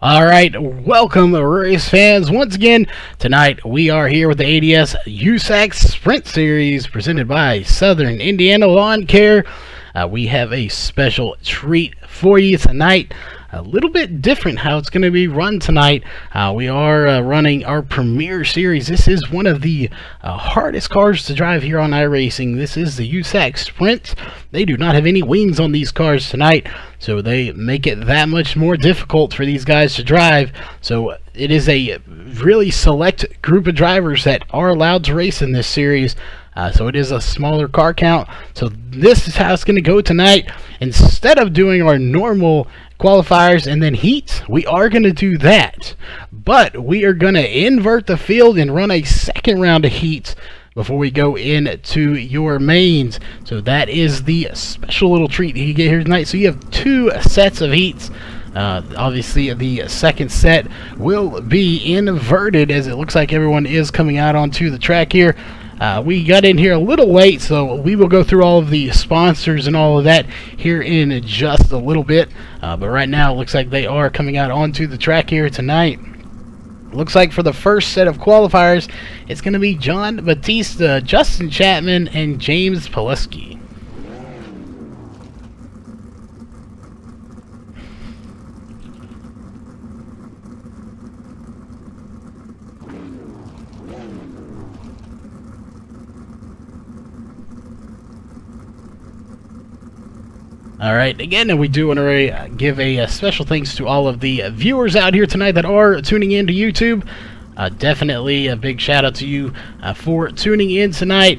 All right, welcome race fans. Once again, tonight we are here with the ADS USAC Sprint Series presented by Southern Indiana Lawn Care. We have a special treat for you tonight. A little bit different how it's going to be run tonight. We are running our Premier Series. This is one of the hardest cars to drive here on iRacing. This is the USAC Sprint. They do not have any wings on these cars tonight, so they make it that much more difficult for these guys to drive. So it is a really select group of drivers that are allowed to race in this series. So it is a smaller car count. So this is how it's going to go tonight. Instead of doing our normal qualifiers and then heats, we are going to do that. But we are going to invert the field and run a second round of heats before we go into your mains. So that is the special little treat you get here tonight. So you have two sets of heats. Obviously the second set will be inverted, as it looks like everyone is coming out onto the track here. We got in here a little late, so we will go through all of the sponsors and all of that here in just a little bit. But right now, it looks like they are coming out onto the track here tonight. Looks like for the first set of qualifiers, it's going to be John Batista, Justin Chapman, and James Pileski. All right, again, we do want to give a special thanks to all of the viewers out here tonight that are tuning in to YouTube. Definitely a big shout out to you for tuning in tonight.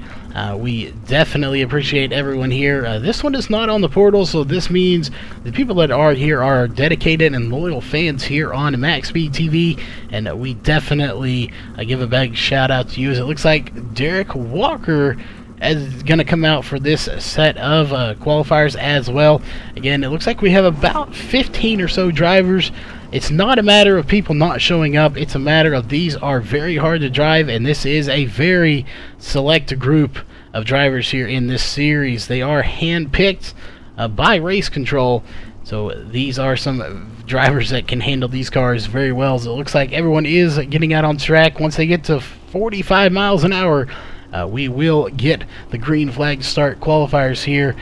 We definitely appreciate everyone here. This one is not on the portal, so this means the people that are here are dedicated and loyal fans here on MaxSpeedTV, and we definitely give a big shout out to you. As it looks like Derek Walker is going to come out for this set of qualifiers as well. Again, it looks like we have about 15 or so drivers. It's not a matter of people not showing up. It's a matter of these are very hard to drive, and this is a very select group of drivers here in this series. They are hand-picked by Race Control, so these are some drivers that can handle these cars very well. So it looks like everyone is getting out on track. Once they get to 45 miles an hour, we will get the green flag start qualifiers here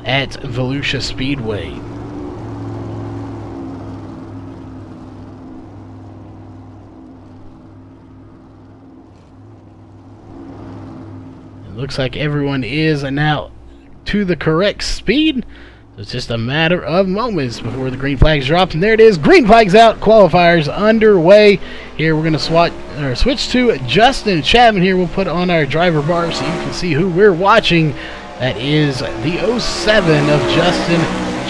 at Volusia Speedway. It looks like everyone is now to the correct speed. So it's just a matter of moments before the green flags drop, and there it is. Green flags out, qualifiers underway. Here we're going to switch to Justin Chapman. Here we'll put on our driver bar so you can see who we're watching. That is the 07 of Justin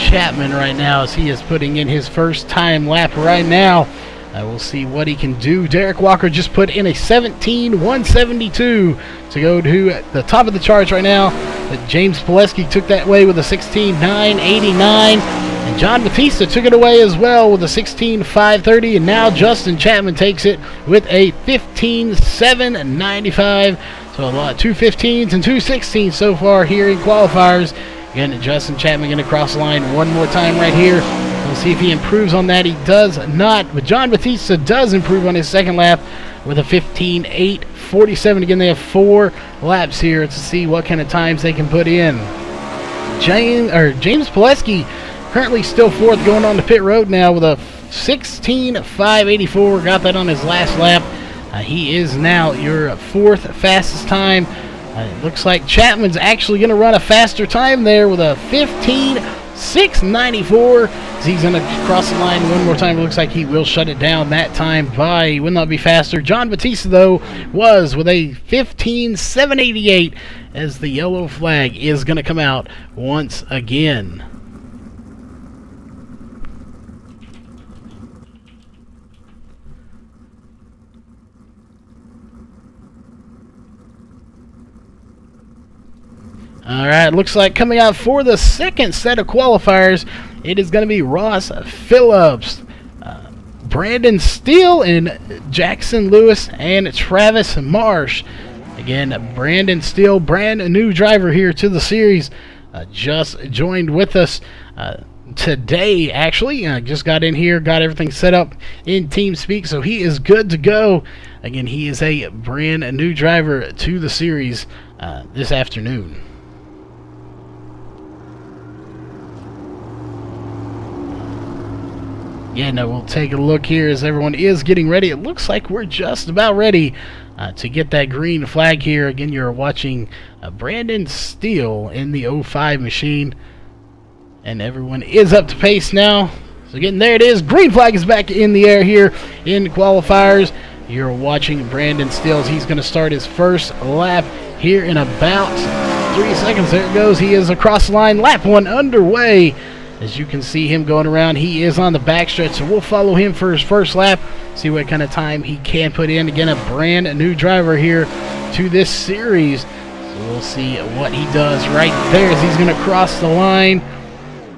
Chapman right now, as he is putting in his first time lap right now. We'll see what he can do. Derek Walker just put in a 17.172 to go to the top of the charts right now. But James Pileski took that away with a 16.989. And John Batista took it away as well with a 16.530. And now Justin Chapman takes it with a 15.795. So a lot, 2 15s and 2 16s so far here in qualifiers. Again, Justin Chapman going to cross the line one more time right here. We'll see if he improves on that. He does not, but John Batista does improve on his second lap with a 15.847. Again, they have 4 laps here to see what kind of times they can put in. James Pileski currently still fourth, going on the pit road now with a 16.584. Got that on his last lap. He is now your 4th fastest time. It looks like Chapman's actually going to run a faster time there with a 15.694. He's going to cross the line one more time. It looks like he will shut it down that time by, he will not be faster. John Batista, though, was with a 15.788 as the yellow flag is going to come out once again. Alright, looks like coming out for the second set of qualifiers, it is going to be Ross Phillips, Brandon Steele, and Jackson Lewis, and Travis Marsh. Again, Brandon Steele, brand new driver here to the series, just joined with us. today, actually. Just got in here, got everything set up in TeamSpeak, so he is good to go. Again, he is a brand new driver to the series this afternoon. Yeah, no, we'll take a look here as everyone is getting ready. It looks like we're just about ready to get that green flag here. Again, you're watching Brandon Steele in the 05 machine. And everyone is up to pace now. So again, there it is. Green flag is back in the air here in qualifiers. You're watching Brandon Steele as he's going to start his first lap here in about 3 seconds. There it goes. He is across the line. Lap 1 underway. As you can see him going around, he is on the backstretch, so we'll follow him for his first lap, see what kind of time he can put in. Again, a brand new driver here to this series, so we'll see what he does right there as he's going to cross the line.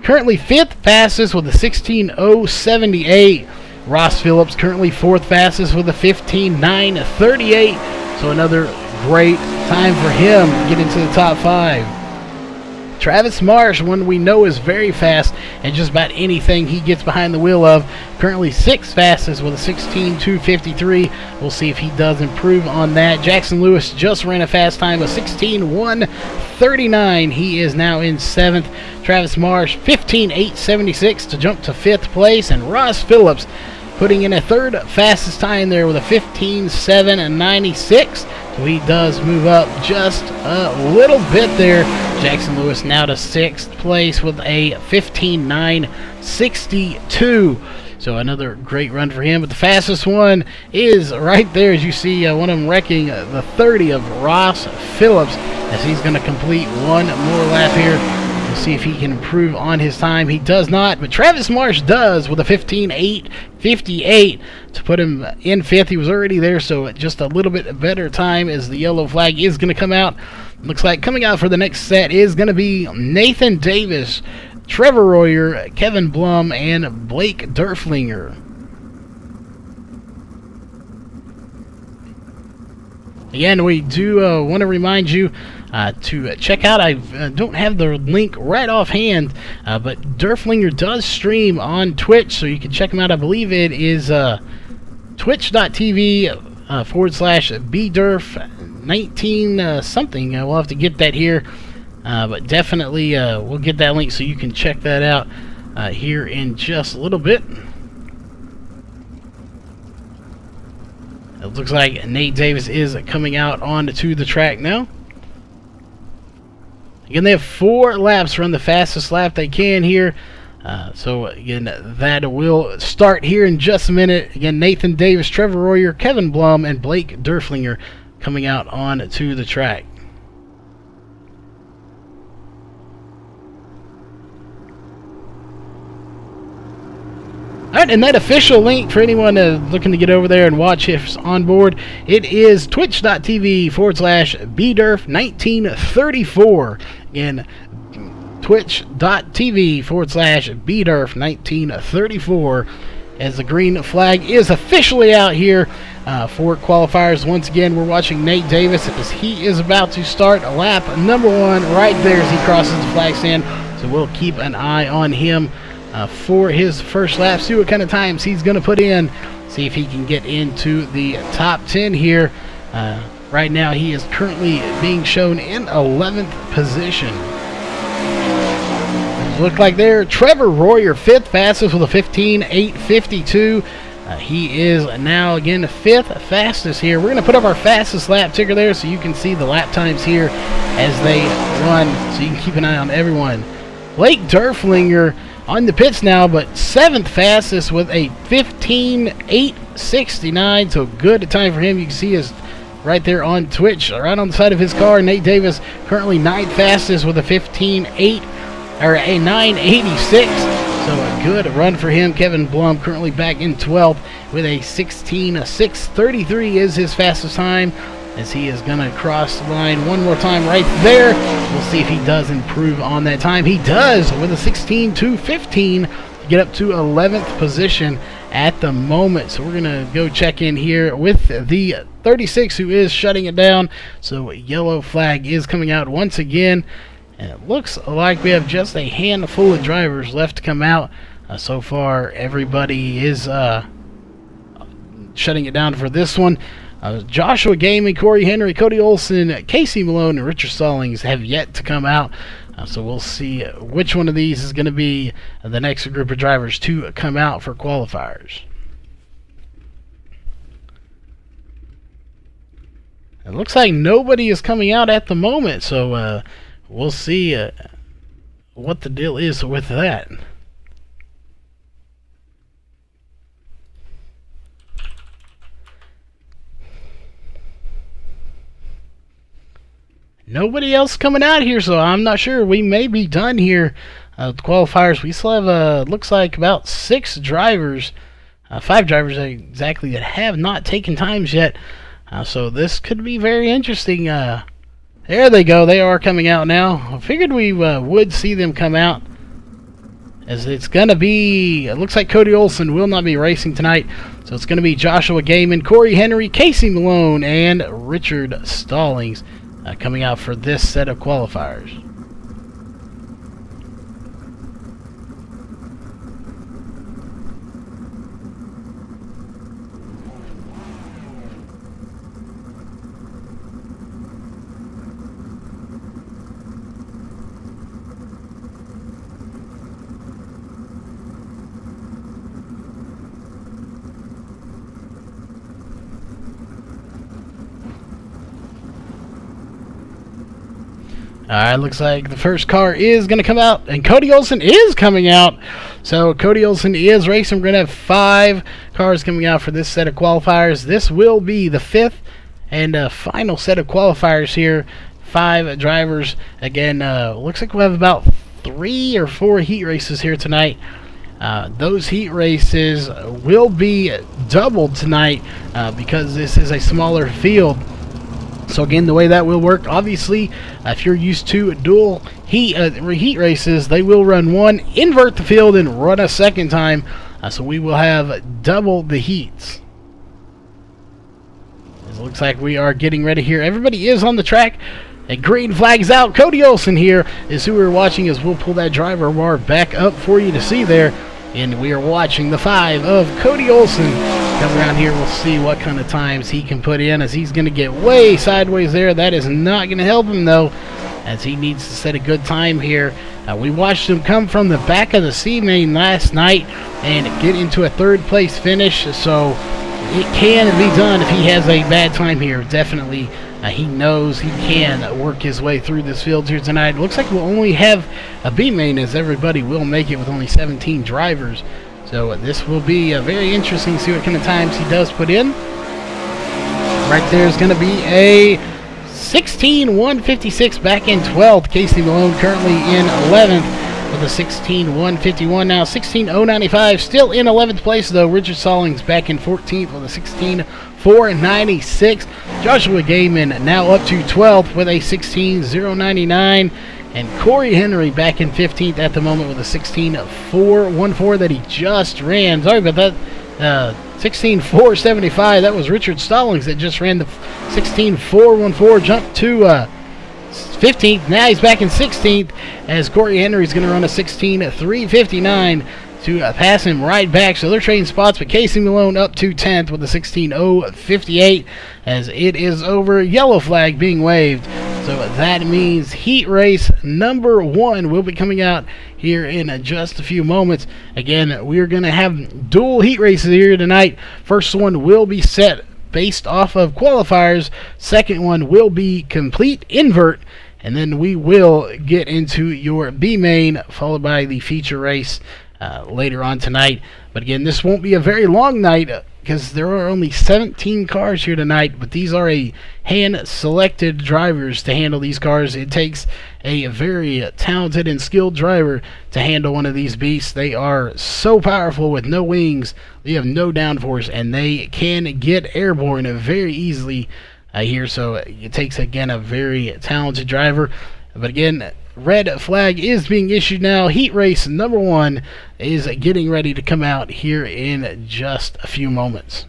Currently 5th fastest with a 16.078. Ross Phillips currently 4th fastest with a 15.938, so another great time for him to get into the top 5. Travis Marsh, one we know is very fast and just about anything he gets behind the wheel of, currently 6th fastest with a 16.253. We'll see if he does improve on that. Jackson Lewis just ran a fast time of 16.139. He is now in 7th. Travis Marsh 15.876 to jump to 5th place, and Ross Phillips putting in a 3rd fastest time there with a 15.796. So he does move up just a little bit there. Jackson Lewis now to 6th place with a 15.962. So another great run for him. But the fastest one is right there, as you see one of them wrecking the 30 of Ross Phillips, as he's going to complete one more lap here. We'll see if he can improve on his time. He does not, but Travis Marsh does with a 15.858 to put him in 5th. He was already there, so just a little bit better time as the yellow flag is going to come out. Looks like coming out for the next set is going to be Nathan Davis, Trevor Royer, Kevin Blum, and Blake Durflinger. Again, we do want to remind you to check out, I don't have the link right offhand, but Durflinger does stream on Twitch, so you can check him out. I believe it is twitch.tv/bdurf19 something. We'll have to get that here, but definitely we'll get that link so you can check that out here in just a little bit. It looks like Nate Davis is coming out onto the track now. Again, they have 4 laps to run the fastest lap they can here. So, again, that will start here in just a minute. Again, Nathan Davis, Trevor Royer, Kevin Blum, and Blake Durflinger coming out onto the track. Alright, and that official link for anyone looking to get over there and watch us on board, it is twitch.tv/bdurf1934. Again, twitch.tv/bdurf1934, as the green flag is officially out here for qualifiers. Once again, we're watching Nate Davis as he is about to start lap number 1 right there as he crosses the flag stand. So we'll keep an eye on him for his first lap, see what kind of times he's going to put in, see if he can get into the top 10 here. Right now he is currently being shown in 11th position. Look like there, Trevor Royer 5th fastest with a 15.852. He is now again 5th fastest here. We're going to put up our fastest lap ticker there so you can see the lap times here as they run, so you can keep an eye on everyone. Blake Durflinger on the pits now, but 7th fastest with a 15.869, so good time for him. You can see his right there on Twitch, right on the side of his car. Nate Davis currently 9th fastest with a 15.8 or a 9.86, so a good run for him. Kevin Blum currently back in 12th with a 16.633 is his fastest time, as he is going to cross the line one more time right there. We'll see if he does improve on that time. He does with a 16.215 to get up to 11th position at the moment. So we're going to go check in here with the 36 who is shutting it down. So yellow flag is coming out once again And it looks like we have just a handful of drivers left to come out. So far, everybody is shutting it down for this one. Joshua Gaming, Corey Henry, Cody Olson, Casey Malone, and Richard Stallings have yet to come out. So we'll see which one of these is going to be the next group of drivers to come out for qualifiers. It looks like nobody is coming out at the moment, so we'll see what the deal is with that. Nobody else coming out here, so I'm not sure. We may be done here with qualifiers. We still have, looks like, about 6 drivers, 5 drivers exactly, that have not taken times yet. So this could be very interesting. There they go. They are coming out now. I figured we would see them come out, as it's going to be, it looks like Cody Olson will not be racing tonight. So it's going to be Joshua Gaiman, Corey Henry, Casey Malone, and Richard Stallings coming out for this set of qualifiers. Alright, looks like the first car is going to come out, and Cody Olson is coming out. So Cody Olson is racing. We're going to have 5 cars coming out for this set of qualifiers. This will be the 5th and final set of qualifiers here. 5 drivers. Again, looks like we'll have about 3 or 4 heat races here tonight. Those heat races will be doubled tonight because this is a smaller field. So again, the way that will work, obviously, if you're used to dual heat races, they will run one, invert the field, and run a second time. So we will have double the heats. It looks like we are getting ready here. Everybody is on the track. A green flag's out. Cody Olson here is who we're watching, as we'll pull that driver bar back up for you to see there. And we are watching the 5 of Cody Olson come around here. We'll see what kind of times he can put in, as he's going to get way sideways there. That is not going to help him, though, as he needs to set a good time here. We watched him come from the back of the C main last night and get into a 3rd place finish, so it can be done if he has a bad time here. Definitely, he knows he can work his way through this field here tonight. Looks like we'll only have a B main, as everybody will make it with only 17 drivers. So this will be very interesting to see what kind of times he does put in. Right there is going to be a 16:156 back in 12th. Casey Malone currently in 11th with a 16:151 now. 16:095 still in 11th place, though. Richard Stallings back in 14th with a 16:496. Joshua Gaiman now up to 12th with a 16:099. And Corey Henry back in 15th at the moment with a 16:414 that he just ran. Sorry about that. 16:475. That was Richard Stallings that just ran the 16:414. Jumped to 15th. Now he's back in 16th, as Corey Henry is going to run a 16:359 to pass him right back. So they're trading spots, but Casey Malone up to 10th with a 16:058, as it is over. Yellow flag being waved. So that means heat race number 1 will be coming out here in just a few moments. Again, we're going to have dual heat races here tonight. First one will be set based off of qualifiers. Second one will be complete invert. And then we will get into your B main, followed by the feature race later on tonight. But again, this won't be a very long night, because there are only 17 cars here tonight, but these are a hand-selected drivers to handle these cars. It takes a very talented and skilled driver to handle one of these beasts. They are so powerful with no wings. They have no downforce, and they can get airborne very easily here. So it takes, again, a very talented driver. But again, red flag is being issued now. Heat race number 1 is getting ready to come out here in just a few moments.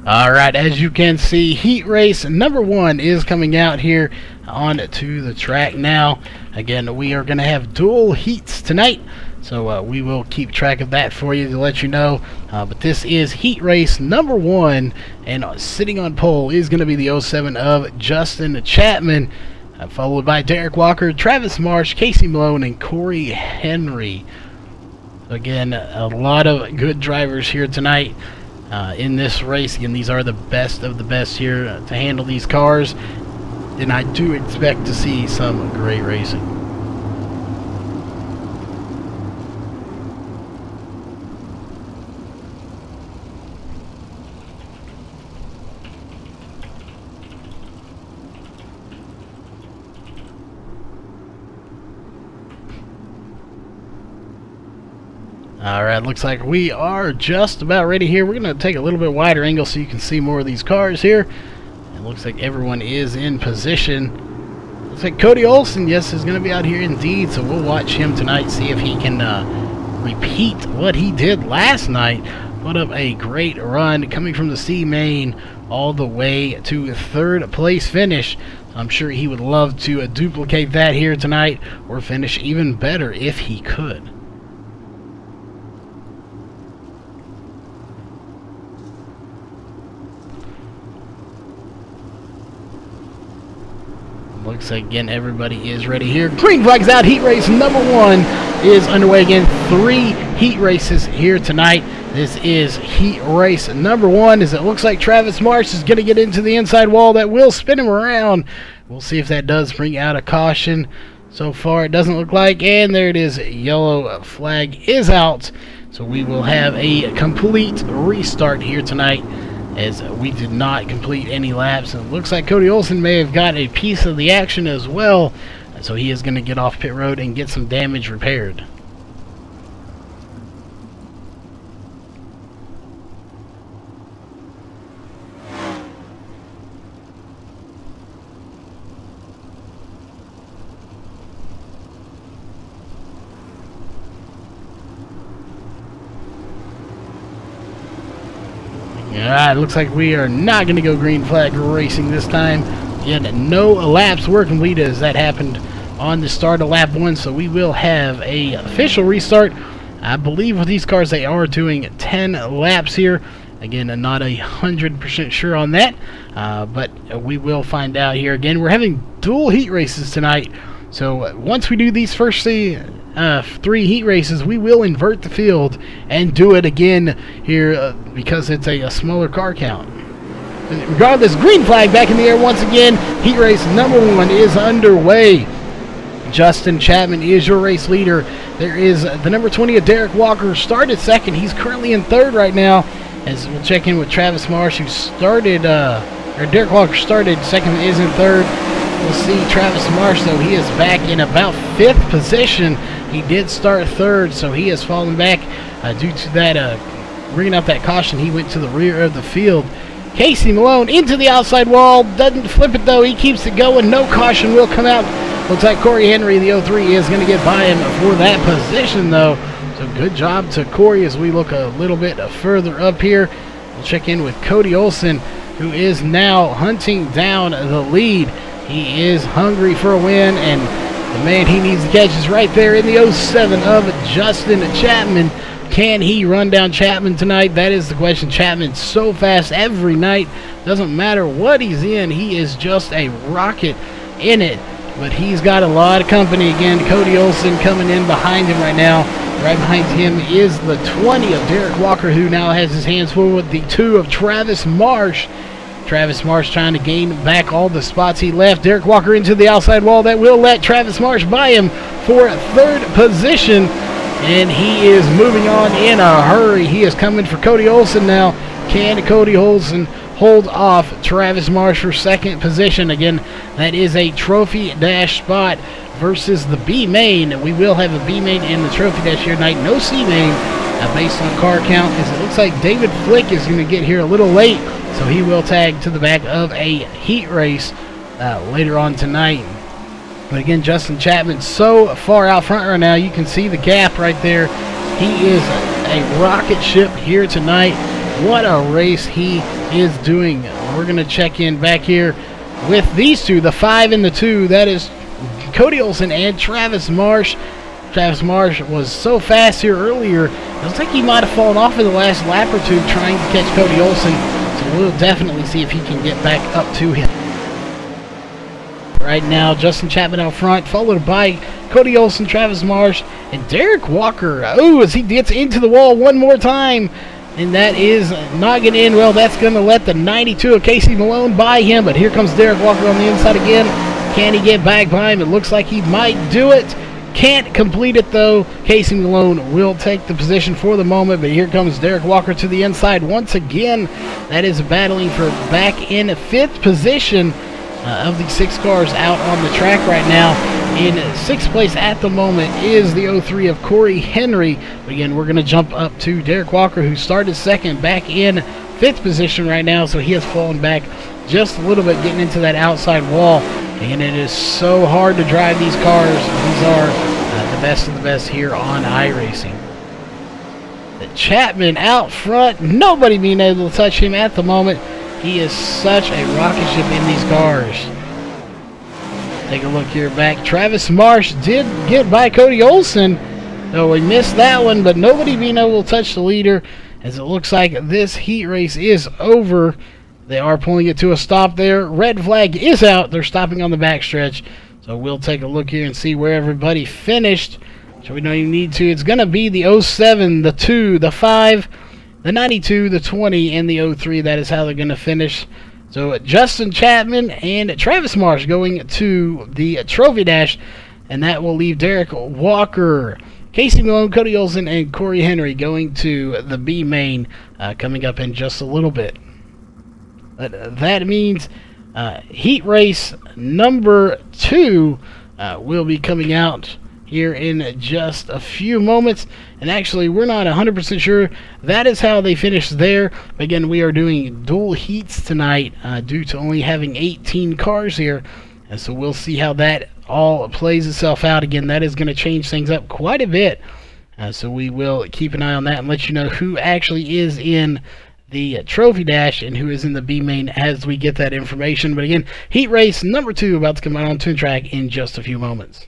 Alright, as you can see, heat race number 1 is coming out here onto the track now. Again, we are going to have dual heats tonight, so we will keep track of that for you to let you know. But this is heat race number 1, and sitting on pole is going to be the 07 of Justin Chapman, followed by Derek Walker, Travis Marsh, Casey Malone, and Corey Henry. Again, a lot of good drivers here tonight. In this race. Again, these are the best of the best here to handle these cars, and I do expect to see some great racing. Alright, looks like we are just about ready here. We're going to take a little bit wider angle so you can see more of these cars here. It looks like everyone is in position. Looks like Cody Olsen, yes, is going to be out here indeed, so we'll watch him tonight, see if he can repeat what he did last night. Put up a great run coming from the C main all the way to third place finish. I'm sure he would love to duplicate that here tonight, or finish even better if he could. Looks like, again, everybody is ready here. Green flag's out. Heat race number 1 is underway again. 3 heat races here tonight. This is heat race number 1, as it looks like Travis Marsh is going to get into the inside wall. That will spin him around. We'll see if that does bring out a caution. So far, it doesn't look like. And there it is. Yellow flag is out. So we will have a complete restart here tonight, as we did not complete any laps. And it looks like Cody Olsen may have got a piece of the action as well, so he is going to get off pit road and get some damage repaired. Alright, looks like we are not going to go green flag racing this time. Yet no laps were completed, as that happened on the start of lap 1, so we will have a official restart. I believe with these cars they are doing 10 laps here. Again, I'm not 100% sure on that, but we will find out here. Again, we're having dual heat races tonight, so once we do these first 3 heat races, we will invert the field and do it again here because it's a smaller car count. Regardless, green flag back in the air once again. Heat race number 1 is underway. Justin Chapman is your race leader. There is the number 20 of Derek Walker, started second. He's currently in third right now, as we'll check in with Travis Marsh, who started, or Derek Walker started second, is in third. We'll see Travis Marsh, though, he is back in about 5th position. He did start third, so he has fallen back due to that bringing up that caution. He went to the rear of the field. Casey Malone into the outside wall, doesn't flip it though, he keeps it going, no caution will come out. Looks like Corey Henry, the 03, is going to get by him for that position though. So good job to Corey as we look a little bit further up here. We'll check in with Cody Olsen, who is now hunting down the lead. He is hungry for a win, and the man he needs to catch is right there in the 07 of Justin Chapman. Can he run down Chapman tonight? That is the question. Chapman's so fast every night. Doesn't matter what he's in. He is just a rocket in it. But he's got a lot of company again. Cody Olsen coming in behind him right now. Right behind him is the 20 of Derek Walker, who now has his hands full with the 2 of Travis Marsh. Travis Marsh trying to gain back all the spots he left. Derek Walker into the outside wall. That will let Travis Marsh by him for 3rd position. And he is moving on in a hurry. He is coming for Cody Olsen now. Can Cody Olsen hold off Travis Marsh for 2nd position? Again, that is a trophy dash spot versus the B main. We will have a B main in the trophy dash here tonight. No C main based on car count, as it looks like David Flick is going to get here a little late, so he will tag to the back of a heat race later on tonight. But again, Justin Chapman so far out front right now. You can see the gap right there. He is a rocket ship here tonight. What a race he is doing. We're going to check in back here with these two, the 5 and the 2. That is Cody Olsen and Travis Marsh. Travis Marsh was so fast here earlier. It looks like he might have fallen off in the last lap or two trying to catch Cody Olsen. So we'll definitely see if he can get back up to him. Right now, Justin Chapman out front, followed by Cody Olsen, Travis Marsh, and Derek Walker. Oh, as he gets into the wall one more time. And that is not going to end well. That's going to let the 92 of Casey Malone by him. But here comes Derek Walker on the inside again. Can he get back by him? It looks like he might do it. Can't complete it, though. Casey Malone will take the position for the moment. But here comes Derek Walker to the inside once again. That is battling for back in 5th position of the 6 cars out on the track right now. In 6th place at the moment is the 03 of Corey Henry. But again, we're going to jump up to Derek Walker, who started 2nd, back in 5th position right now. So he has fallen back just a little bit, getting into that outside wall. And it is so hard to drive these cars. These are the best of the best here on iRacing. The Chapman out front, nobody being able to touch him at the moment. He is such a rocket ship in these cars. Take a look here back. Travis Marsh did get by Cody Olsen, though we missed that one, but nobody being able to touch the leader, as it looks like this heat race is over. They are pulling it to a stop there. Red flag is out. They're stopping on the backstretch. So we'll take a look here and see where everybody finished. So we don't even need to. It's going to be the 07, the 2, the 5, the 92, the 20, and the 03. That is how they're going to finish. So Justin Chapman and Travis Marsh going to the Trophy Dash, and that will leave Derek Walker, Casey Malone, Cody Olsen, and Corey Henry going to the B main coming up in just a little bit. That means heat race number 2 will be coming out here in just a few moments. And actually, we're not 100% sure that is how they finished there. But again, we are doing dual heats tonight due to only having 18 cars here. And so we'll see how that all plays itself out. Again, that is going to change things up quite a bit. So we will keep an eye on that and let you know who actually is in the Trophy Dash and who is in the B main as we get that information. But again, heat race number 2 about to come out on Toon Track in just a few moments.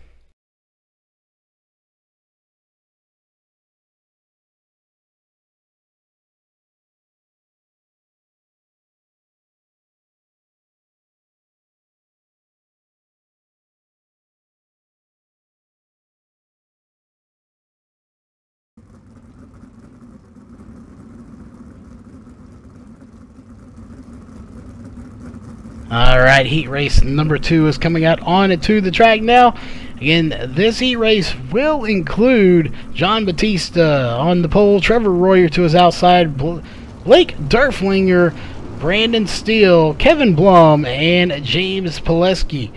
Alright, heat race number 2 is coming out onto the track now. Again, this heat race will include John Batista on the pole, Trevor Royer to his outside, Blake Durflinger, Brandon Steele, Kevin Blum, and James Pileski.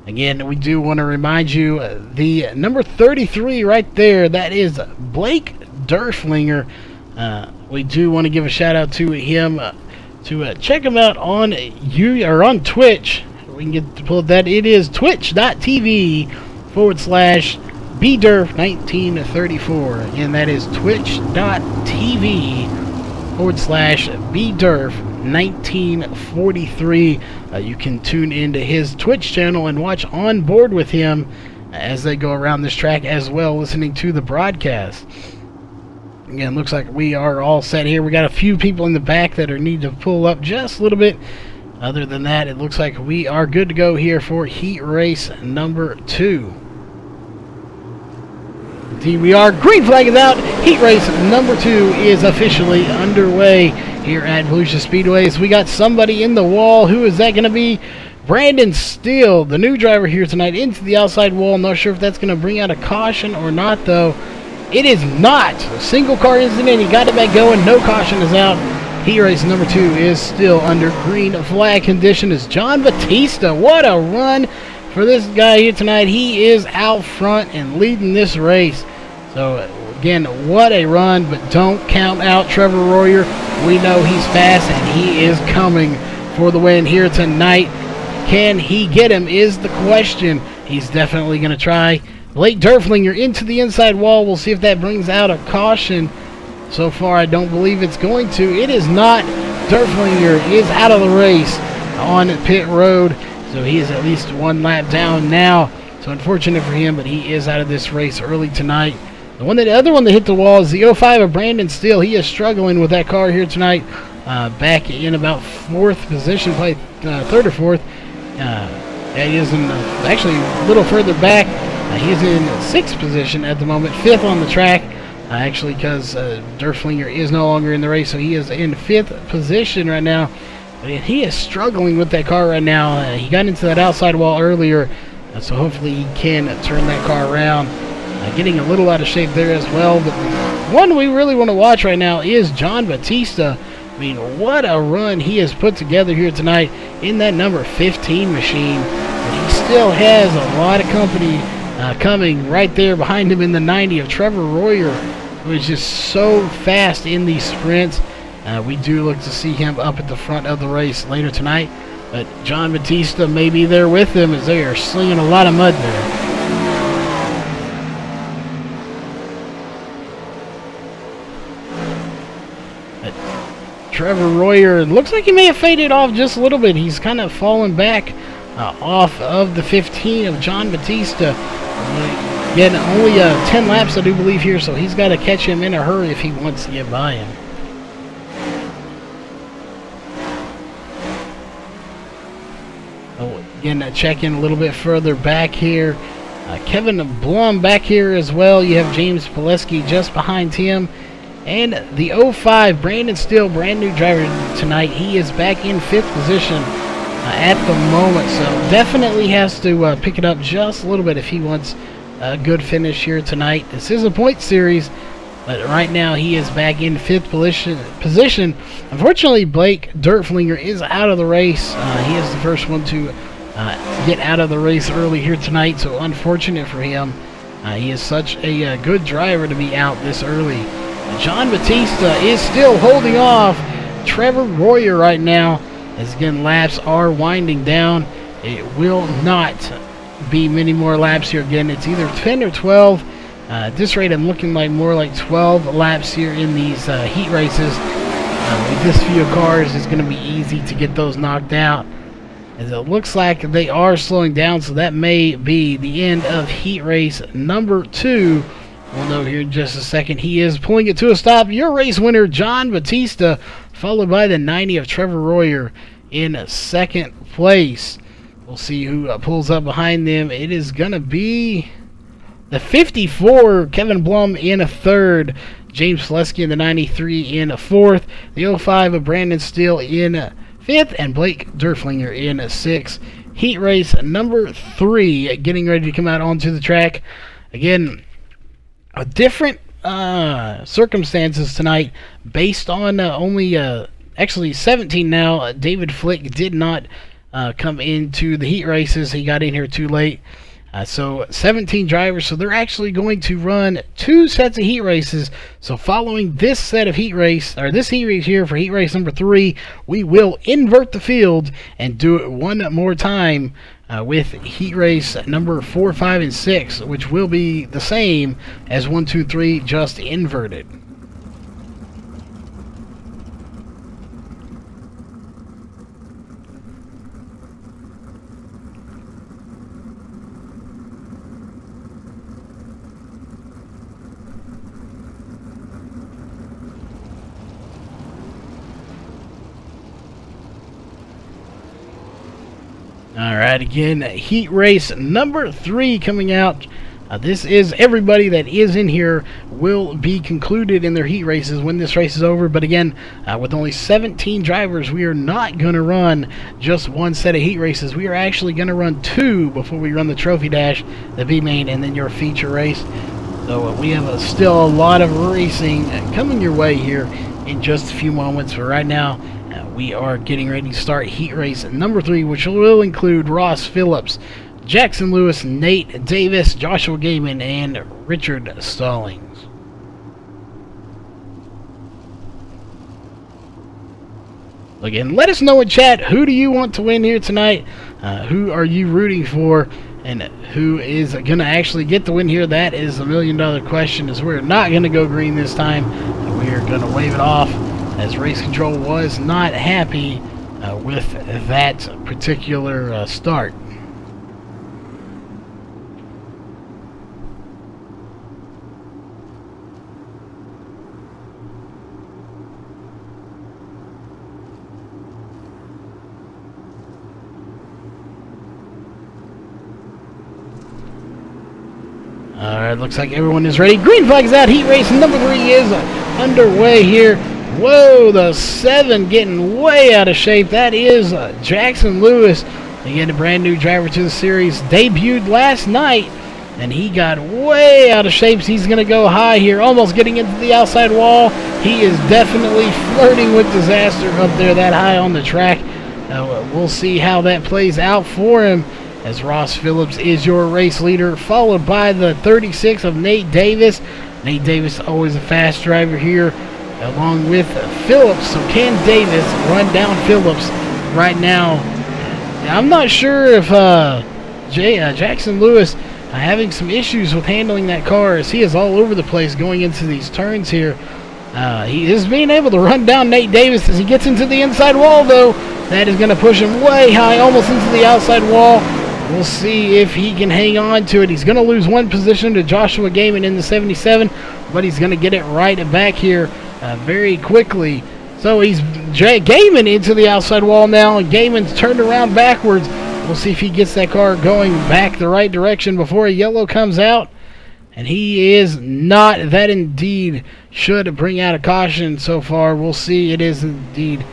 Again, we do want to remind you, the number 33 right there, that is Blake Durflinger. We do want to give a shout out to him. To check them out on Twitch. We can get to pull that. It is twitch.tv/bderf1934, and that is twitch.tv/bderf1943. You can tune into his Twitch channel and watch on board with him as they go around this track, as well listening to the broadcast. Again, looks like we are all set here. We got a few people in the back that need to pull up just a little bit. Other than that, it looks like we are good to go here for heat race number 2. Indeed, we are. Green flag is out. Heat race number 2 is officially underway here at Volusia Speedways. We got somebody in the wall. Who is that going to be? Brandon Steele, the new driver here tonight, into the outside wall. Not sure if that's going to bring out a caution or not, though. It is not. A single car incident. He got it back going. No caution is out. Heat race number 2 is still under green flag condition. Is John Batista. What a run for this guy here tonight. He is out front and leading this race. So, again, what a run. But don't count out Trevor Royer. We know he's fast and he is coming for the win here tonight. Can he get him is the question. He's definitely going to try. Blake Durflinger into the inside wall. We'll see if that brings out a caution. So far, I don't believe it's going to. It is not. Derflinger is out of the race on pit road, so he is at least one lap down now. So unfortunate for him, but he is out of this race early tonight. The other one that hit the wall is the 05 of Brandon Steele. He is struggling with that car here tonight. Back in about 4th position, probably 3rd or 4th. He is in actually a little further back. He's in 6th position at the moment, 5th on the track. Actually, because Derflinger is no longer in the race, so he is in 5th position right now. He is struggling with that car right now. He got into that outside wall earlier, so hopefully he can turn that car around. Getting a little out of shape there as well. But the one we really want to watch right now is John Batista. I mean, what a run he has put together here tonight in that number 15 machine. But he still has a lot of company coming right there behind him in the 90 of Trevor Royer, who is just so fast in these sprints. We do look to see him up at the front of the race later tonight. But John Batista may be there with them as they are slinging a lot of mud there. Trevor Royer, looks like he may have faded off just a little bit. He's kind of fallen back off of the 15 of John Batista. Again, only 10 laps, I do believe, here, so he's got to catch him in a hurry if he wants to get by him. Again, check in a little bit further back here. Kevin Blum back here as well. You have James Pileski just behind him. And the 05, Brandon Steele, brand new driver tonight. He is back in 5th position at the moment. So definitely has to pick it up just a little bit if he wants a good finish here tonight. This is a point series, but right now he is back in 5th position. Unfortunately, Blake Derflinger is out of the race. He is the first one to get out of the race early here tonight, so unfortunate for him. He is such a good driver to be out this early. John Batista is still holding off Trevor Royer right now, as again laps are winding down. It will not be many more laps here. Again, it's either 10 or 12. At this rate, I'm looking like more like 12 laps here in these heat races. With this few cars, it's going to be easy to get those knocked out, as it looks like they are slowing down, so that may be the end of heat race number 2. We'll know here in just a second. He is pulling it to a stop. Your race winner, John Batista, followed by the 90 of Trevor Royer in 2nd place. We'll see who pulls up behind them. It is going to be the 54, Kevin Blum in 3rd. James Pileski in the 93 in 4th. The 05 of Brandon Steele in 5th. And Blake Derflinger in 6th. Heat race number 3 getting ready to come out onto the track. Again, different circumstances tonight based on only actually 17 now. David Flick did not come into the heat races. He got in here too late. So 17 drivers, so they're actually going to run 2 sets of heat races. So following this set of heat race, or this heat race here for heat race number 3, we will invert the field and do it one more time with heat race number 4, 5, and 6, which will be the same as 1, 2, 3, just inverted. Alright, again, heat race number 3 coming out. This is everybody that is in here will be concluded in their heat races when this race is over. But again, with only 17 drivers, we are not going to run just 1 set of heat races. We are actually going to run 2 before we run the trophy dash, the B-main, and then your feature race. So we have still a lot of racing coming your way here in just a few moments. But right now, we are getting ready to start heat race number 3, which will include Ross Phillips, Jackson Lewis, Nate Davis, Joshua Gaiman, and Richard Stallings. Again, let us know in chat, who do you want to win here tonight? Who are you rooting for? And who is going to actually get the win here? That is $1 million question, as we're not going to go green this time. We are going to wave it off as race control was not happy with that particular start. Alright, looks like everyone is ready. Green flag's out. Heat race number 3 is underway here. Whoa, the 7 getting way out of shape. That is Jackson Lewis. Again, a brand new driver to the series. Debuted last night, and he got way out of shape. So he's going to go high here, almost getting into the outside wall. He is definitely flirting with disaster up there that high on the track. We'll see how that plays out for him, as Ross Phillips is your race leader, followed by the 36 of Nate Davis. Nate Davis, always a fast driver here, along with Phillips. So can Davis run down Phillips right now? I'm not sure if Jackson Lewis having some issues with handling that car, as he is all over the place going into these turns here. He is being able to run down Nate Davis as he gets into the inside wall, though. That is going to push him way high, almost into the outside wall. We'll see if he can hang on to it. He's going to lose one position to Joshua Gaiman in the 77, but he's going to get it right back here very quickly. So he's Gaiman into the outside wall now, and Gaiman's turned around backwards. We'll see if he gets that car going back the right direction before a yellow comes out. And he is not. That indeed should bring out a caution so far. We'll see. It is indeed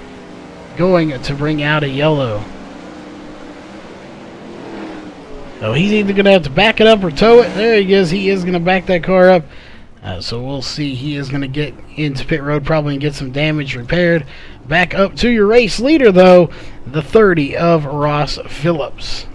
going to bring out a yellow. So he's either going to have to back it up or tow it. There he is. He is going to back that car up. So we'll see. He is going to get into pit road probably and get some damage repaired. Back up to your race leader, though, the 30 of Ross Phillips.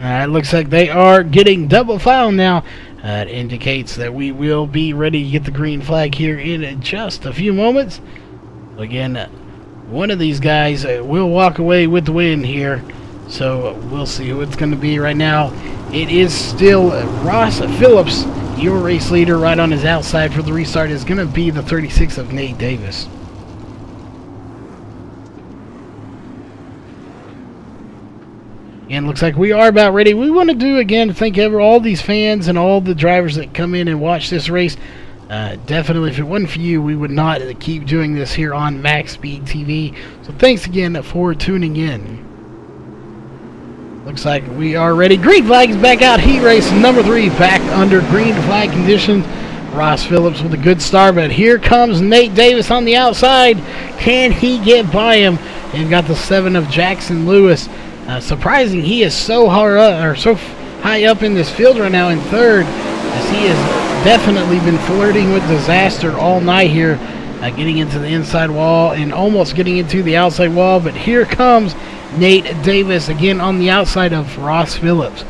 It looks like they are getting double foul now. It indicates that we will be ready to get the green flag here in just a few moments. Again, one of these guys will walk away with the win here. So we'll see who it's going to be right now. It is still Ross Phillips, your race leader, right on his outside for the restart. Is going to be the 36 of Nate Davis. And looks like we are about ready. We want to do, again, thank all these fans and all the drivers that come in and watch this race. Definitely, if it wasn't for you, we would not keep doing this here on MaxSpeedTV. So thanks again for tuning in. Looks like we are ready. Green flag is back out. Heat race number 3 back under green flag conditions. Ross Phillips with a good start, but here comes Nate Davis on the outside. Can he get by him? And got the 7 of Jackson Lewis. Surprising, he is so high up in this field right now in third, as he has definitely been flirting with disaster all night here, getting into the inside wall and almost getting into the outside wall. But here comes Nate Davis again on the outside of Ross Phillips.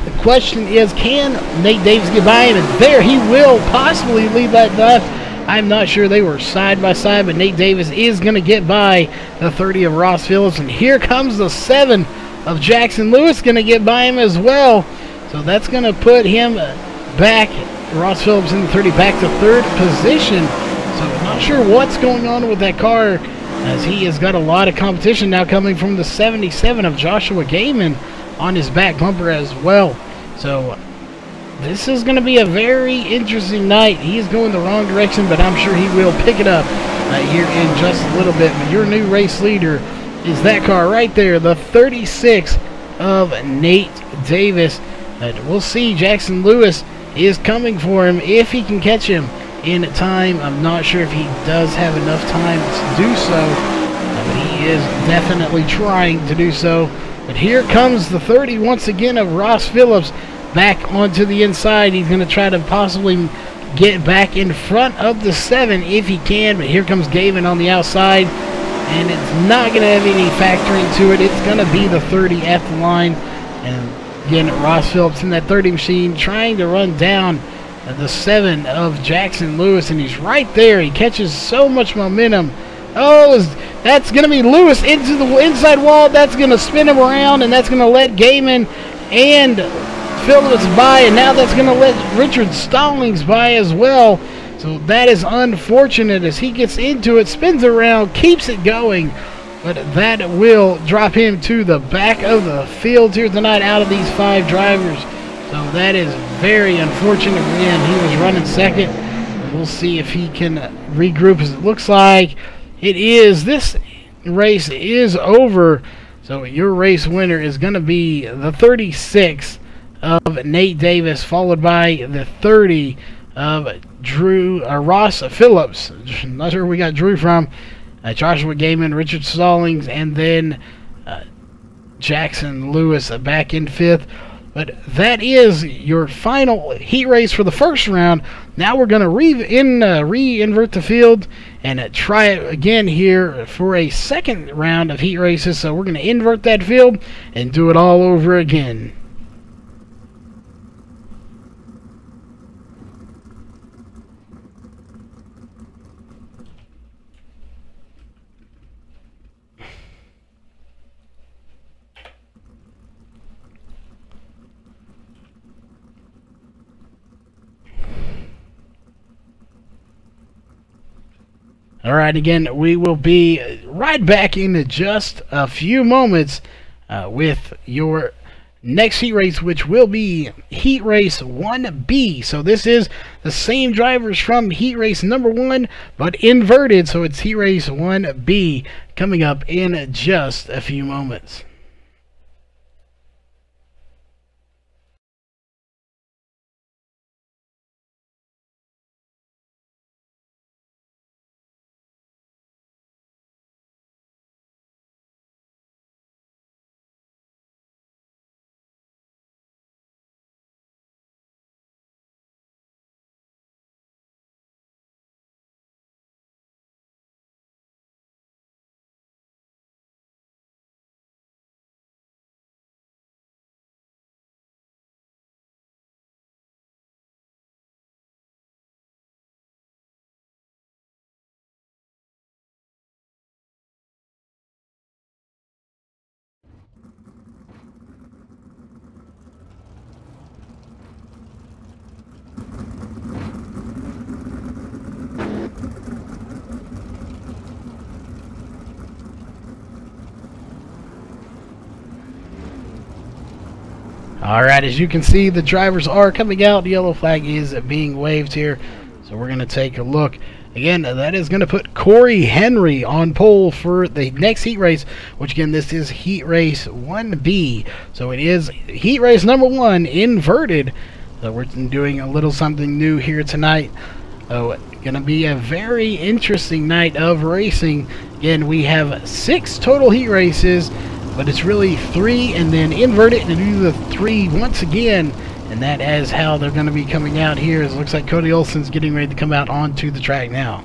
The question is, can Nate Davis get by him? And there he will possibly lead that left. I'm not sure. They were side by side, but Nate Davis is going to get by the 30 of Ross Phillips. And here comes the 7 of Jackson Lewis, going to get by him as well. So that's going to put him back, Ross Phillips in the 30, back to third position. So I'm not sure what's going on with that car, as he has got a lot of competition now coming from the 77 of Joshua Gaiman on his back bumper as well. So this is going to be a very interesting night. He is going the wrong direction, but I'm sure he will pick it up here in just a little bit. But your new race leader is that car right there, the 36 of Nate Davis. We'll see. Jackson Lewis is coming for him if he can catch him in time. I'm not sure if he does have enough time to do so, but he is definitely trying to do so. But here comes the 30 once again of Ross Phillips back onto the inside. He's going to try to possibly get back in front of the 7 if he can. But here comes Gavin on the outside, and it's not going to have any factoring to it. It's going to be the 30 at the line. And again, Ross Phillips in that 30 machine trying to run down the 7 of Jackson Lewis, and he's right there. He catches so much momentum. Oh, that's going to be Lewis into the inside wall. That's going to spin him around, and that's going to let Gaiman and Phillips by, and now that's going to let Richard Stallings by as well. So that is unfortunate as he gets into it, spins around, keeps it going, but that will drop him to the back of the field here tonight out of these 5 drivers. So that is very unfortunate for him. He was running second. We'll see if he can regroup, as it looks like it is. This race is over. So your race winner is going to be the 36 of Nate Davis, followed by the 30 of Ross Phillips. Not sure where we got Drew from. Joshua Gaiman, Richard Stallings, and then Jackson Lewis back in 5th. But that is your final heat race for the first round. Now we're going to re-invert the field and try it again here for a second round of heat races. So we're going to invert that field and do it all over again. Alright, again, we will be right back in just a few moments with your next heat race, which will be Heat Race 1B. So this is the same drivers from Heat Race number 1, but inverted. So it's Heat Race 1B coming up in just a few moments. Alright, as you can see, the drivers are coming out. The yellow flag is being waved here. So we're going to take a look. Again, that is going to put Corey Henry on pole for the next heat race, which again, this is Heat Race 1B. So it is Heat Race number 1, inverted. So we're doing a little something new here tonight. So going to be a very interesting night of racing. Again, we have 6 total heat races, but it's really 3 and then invert it and do the 3 once again. And that is how they're going to be coming out here. It looks like Cody Olson's getting ready to come out onto the track now.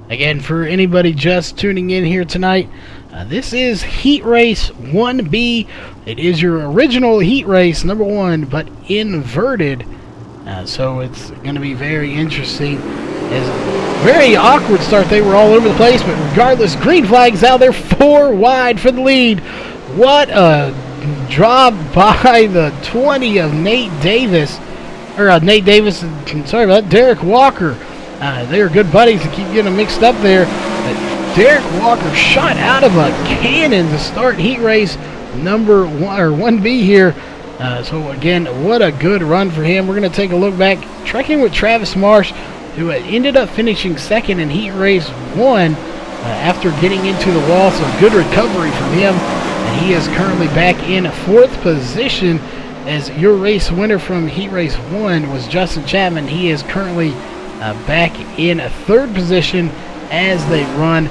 Again, for anybody just tuning in here tonight, this is Heat Race 1B. It is your original Heat Race number 1, but inverted. So it's going to be very interesting. It's a very awkward start. They were all over the place, but regardless, green flag's out there, 4 wide for the lead. What a drop by the 20 of Nate Davis. Sorry about that, Derek Walker. They are good buddies to keep getting them mixed up there. But Derek Walker shot out of a cannon to start heat race number 1B here. So again, what a good run for him. We're going to take a look back, trekking with Travis Marsh, who ended up finishing second in heat race 1 after getting into the wall. So good recovery from him. And he is currently back in 4th position, as your race winner from heat race 1 was Justin Chapman. He is currently back in 3rd position as they run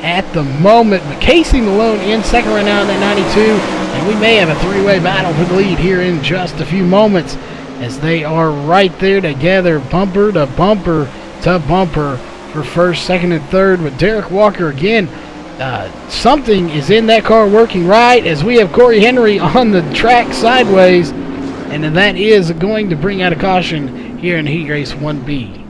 at the moment. But Casey Malone in second right now in that 92, and we may have a 3-way battle for the lead here in just a few moments, as they are right there together, bumper to bumper to bumper for 1st, 2nd, and 3rd. With Derek Walker again, something is in that car working right, as we have Corey Henry on the track sideways, and that is going to bring out a caution here in heat race 1B.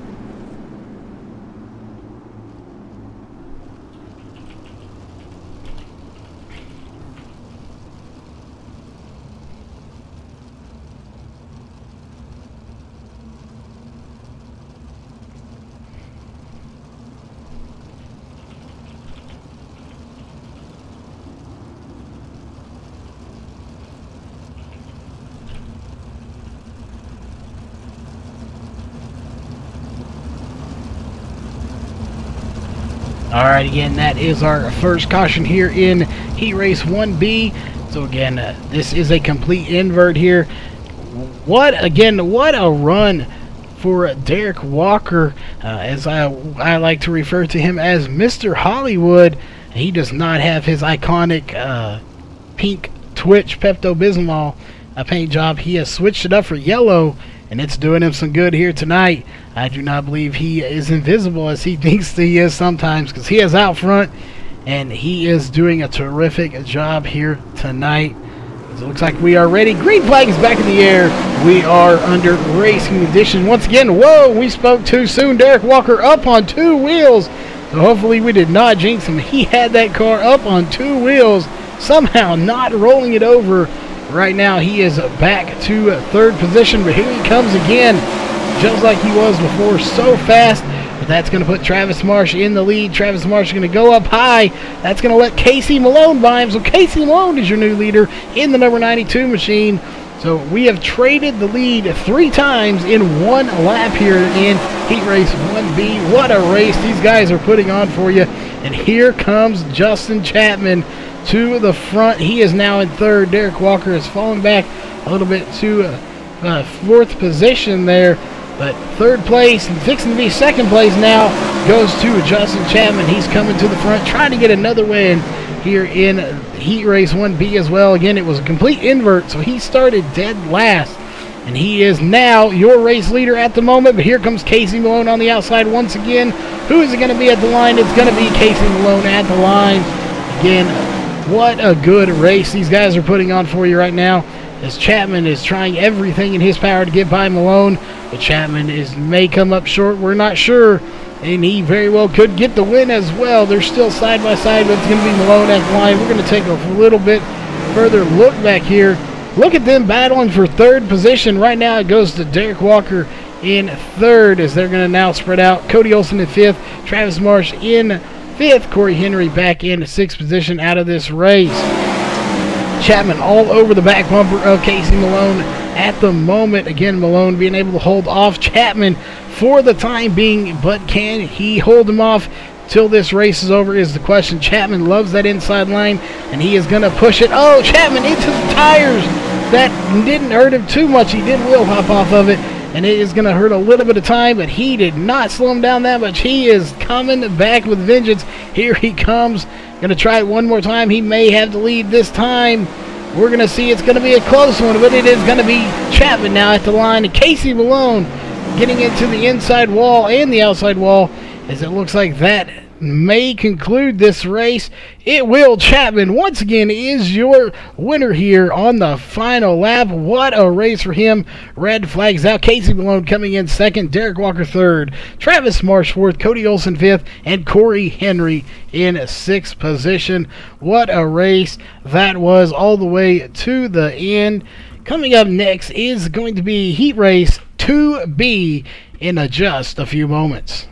Alright, again, that is our first caution here in heat race 1B. So again, this is a complete invert here. What a run for Derek Walker, as I like to refer to him as Mr. Hollywood. He does not have his iconic pink Twitch Pepto-Bismol paint job. He has switched it up for yellow, and it's doing him some good here tonight. I do not believe he is invisible as he thinks he is sometimes, because he is out front, and he is doing a terrific job here tonight. It looks like we are ready. Green flag is back in the air. We are under racing condition once again. Whoa, we spoke too soon. Derek Walker up on 2 wheels. So hopefully we did not jinx him. He had that car up on 2 wheels, somehow not rolling it over. Right now he is back to 3rd position, but here he comes again, just like he was before, so fast. But that's going to put Travis Marsh in the lead. Travis Marsh is going to go up high. That's going to let Casey Malone by him. So Casey Malone is your new leader in the number 92 machine. So we have traded the lead 3 times in 1 lap here in heat race 1B. What a race these guys are putting on for you. And here comes Justin Chapman to the front. He is now in 3rd. Derek Walker has fallen back a little bit to 4th position there. But 3rd place, and fixing to be 2nd place now, goes to Justin Chapman. He's coming to the front, trying to get another win here in heat race 1B as well. Again, it was a complete invert, so he started dead last. And he is now your race leader at the moment. But here comes Casey Malone on the outside once again. Who is it going to be at the line? It's going to be Casey Malone at the line. Again, what a good race these guys are putting on for you right now, as Chapman is trying everything in his power to get by Malone. But Chapman may come up short. We're not sure. And he very well could get the win as well. They're still side by side, but it's going to be Malone at the line. We're going to take a little bit further look back here. Look at them battling for 3rd position. Right now it goes to Derek Walker in 3rd, as they're going to now spread out. Cody Olsen in 5th. Travis Marsh in 5th. Corey Henry back in 6th position out of this race. Chapman all over the back bumper of Casey Malone at the moment. Again, Malone being able to hold off Chapman for the time being, but can he hold him off till this race is over is the question. Chapman loves that inside line, and he is going to push it. Oh, Chapman into the tires. That didn't hurt him too much. He did wheel hop off of it, and it is going to hurt a little bit of time, but he did not slow him down that much. He is coming back with vengeance. Here he comes. Going to try it one more time. He may have the lead this time. We're going to see. It's going to be a close one, but it is going to be Chapman now at the line. And Casey Malone getting into the inside wall and the outside wall, as it looks like that may conclude this race. It will. Chapman once again is your winner here on the final lap. What a race for him. Red flags out. Casey Malone coming in 2nd, Derek Walker 3rd, Travis Marsh 4th, Cody Olsen 5th, and Corey Henry in 6th position. What a race that was all the way to the end. Coming up next is going to be heat race 2B in just a few moments.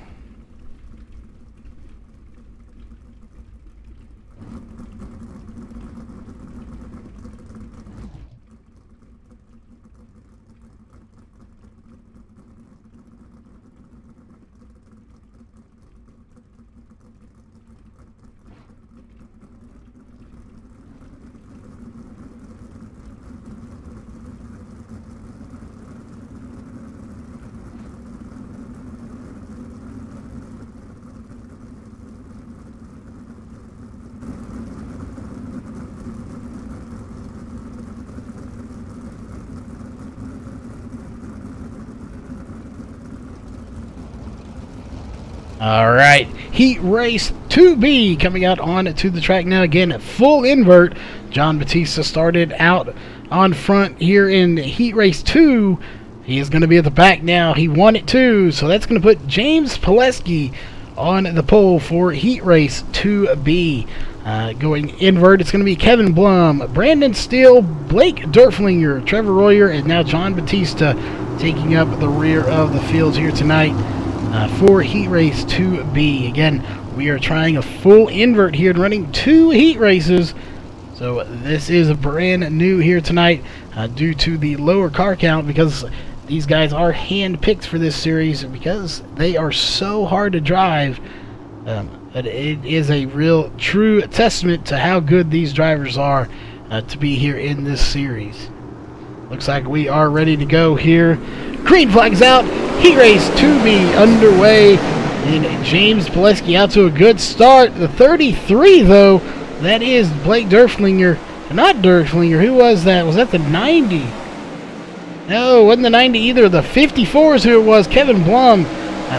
All right, Heat Race 2B coming out on to the track now. Again, full invert. John Batista started out on front here in Heat Race 2. He is going to be at the back now. He won it too, so that's going to put James Pileski on the pole for Heat Race 2B. Going invert, it's going to be Kevin Blum, Brandon Steele, Blake Derflinger, Trevor Royer, and now John Batista taking up the rear of the field here tonight for Heat Race 2B. Again, we are trying a full invert here and running 2 heat races. So this is brand new here tonight due to the lower car count, because these guys are hand-picked for this series because they are so hard to drive. But it is a real true testament to how good these drivers are to be here in this series. Looks like we are ready to go here. Green flag's out. Heat Race 2B underway. And James Pileski out to a good start. The 33, though, that is Blake Derflinger. Not Derflinger. Who was that? Was that the 90? No, it wasn't the 90 either. The 54 is who it was. Kevin Blum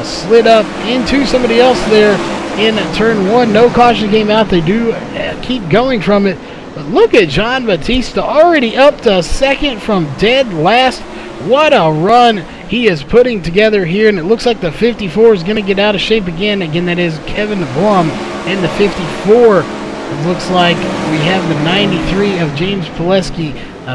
slid up into somebody else there in turn 1. No caution came out. They do keep going from it. But look at John Batista already up to second from dead last. What a run he is putting together here. And it looks like the 54 is going to get out of shape again. Again, that is Kevin Blum and the 54. It looks like we have the 93 of James Pileski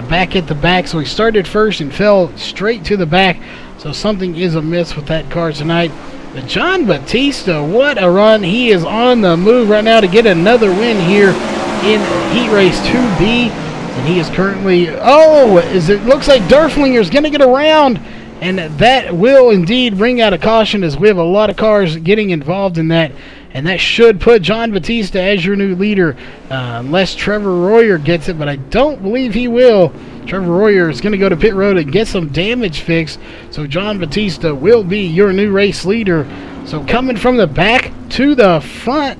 back at the back. So he started first and fell straight to the back. So something is amiss with that car tonight. But John Batista, what a run. He is on the move right now to get another win here in Heat Race 2B. And he is currently, it looks like Derflinger is going to get around. And that will indeed bring out a caution, as we have a lot of cars getting involved in that. And that should put John Batista as your new leader, unless Trevor Royer gets it, but I don't believe he will. Trevor Royer is going to go to pit road and get some damage fixed, so John Batista will be your new race leader. So coming from the back to the front,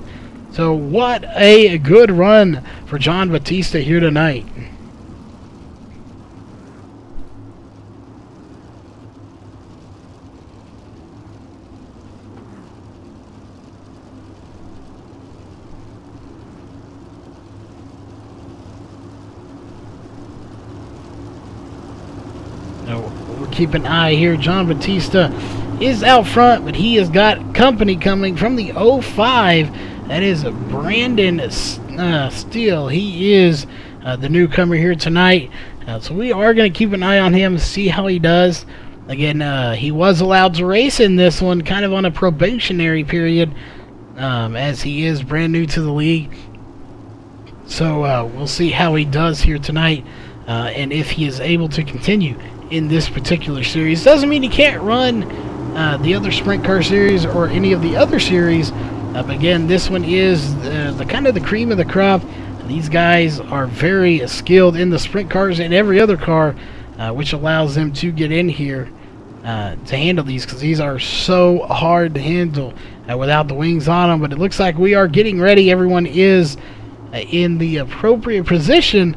so what a good run for John Batista here tonight. We'll keep an eye here. John Batista is out front, but he has got company coming from the 05. That is Brandon Steele. He is the newcomer here tonight. So we are going to keep an eye on him, see how he does. Again, he was allowed to race in this one, kind of on a probationary period, as he is brand new to the league. So we'll see how he does here tonight, and if he is able to continue in this particular series. Doesn't mean he can't run the other sprint car series or any of the other series. But again, this one is the kind of the cream of the crop. These guys are very skilled in the sprint cars and every other car, which allows them to get in here to handle these, because these are so hard to handle without the wings on them. But it looks like we are getting ready. Everyone is in the appropriate position.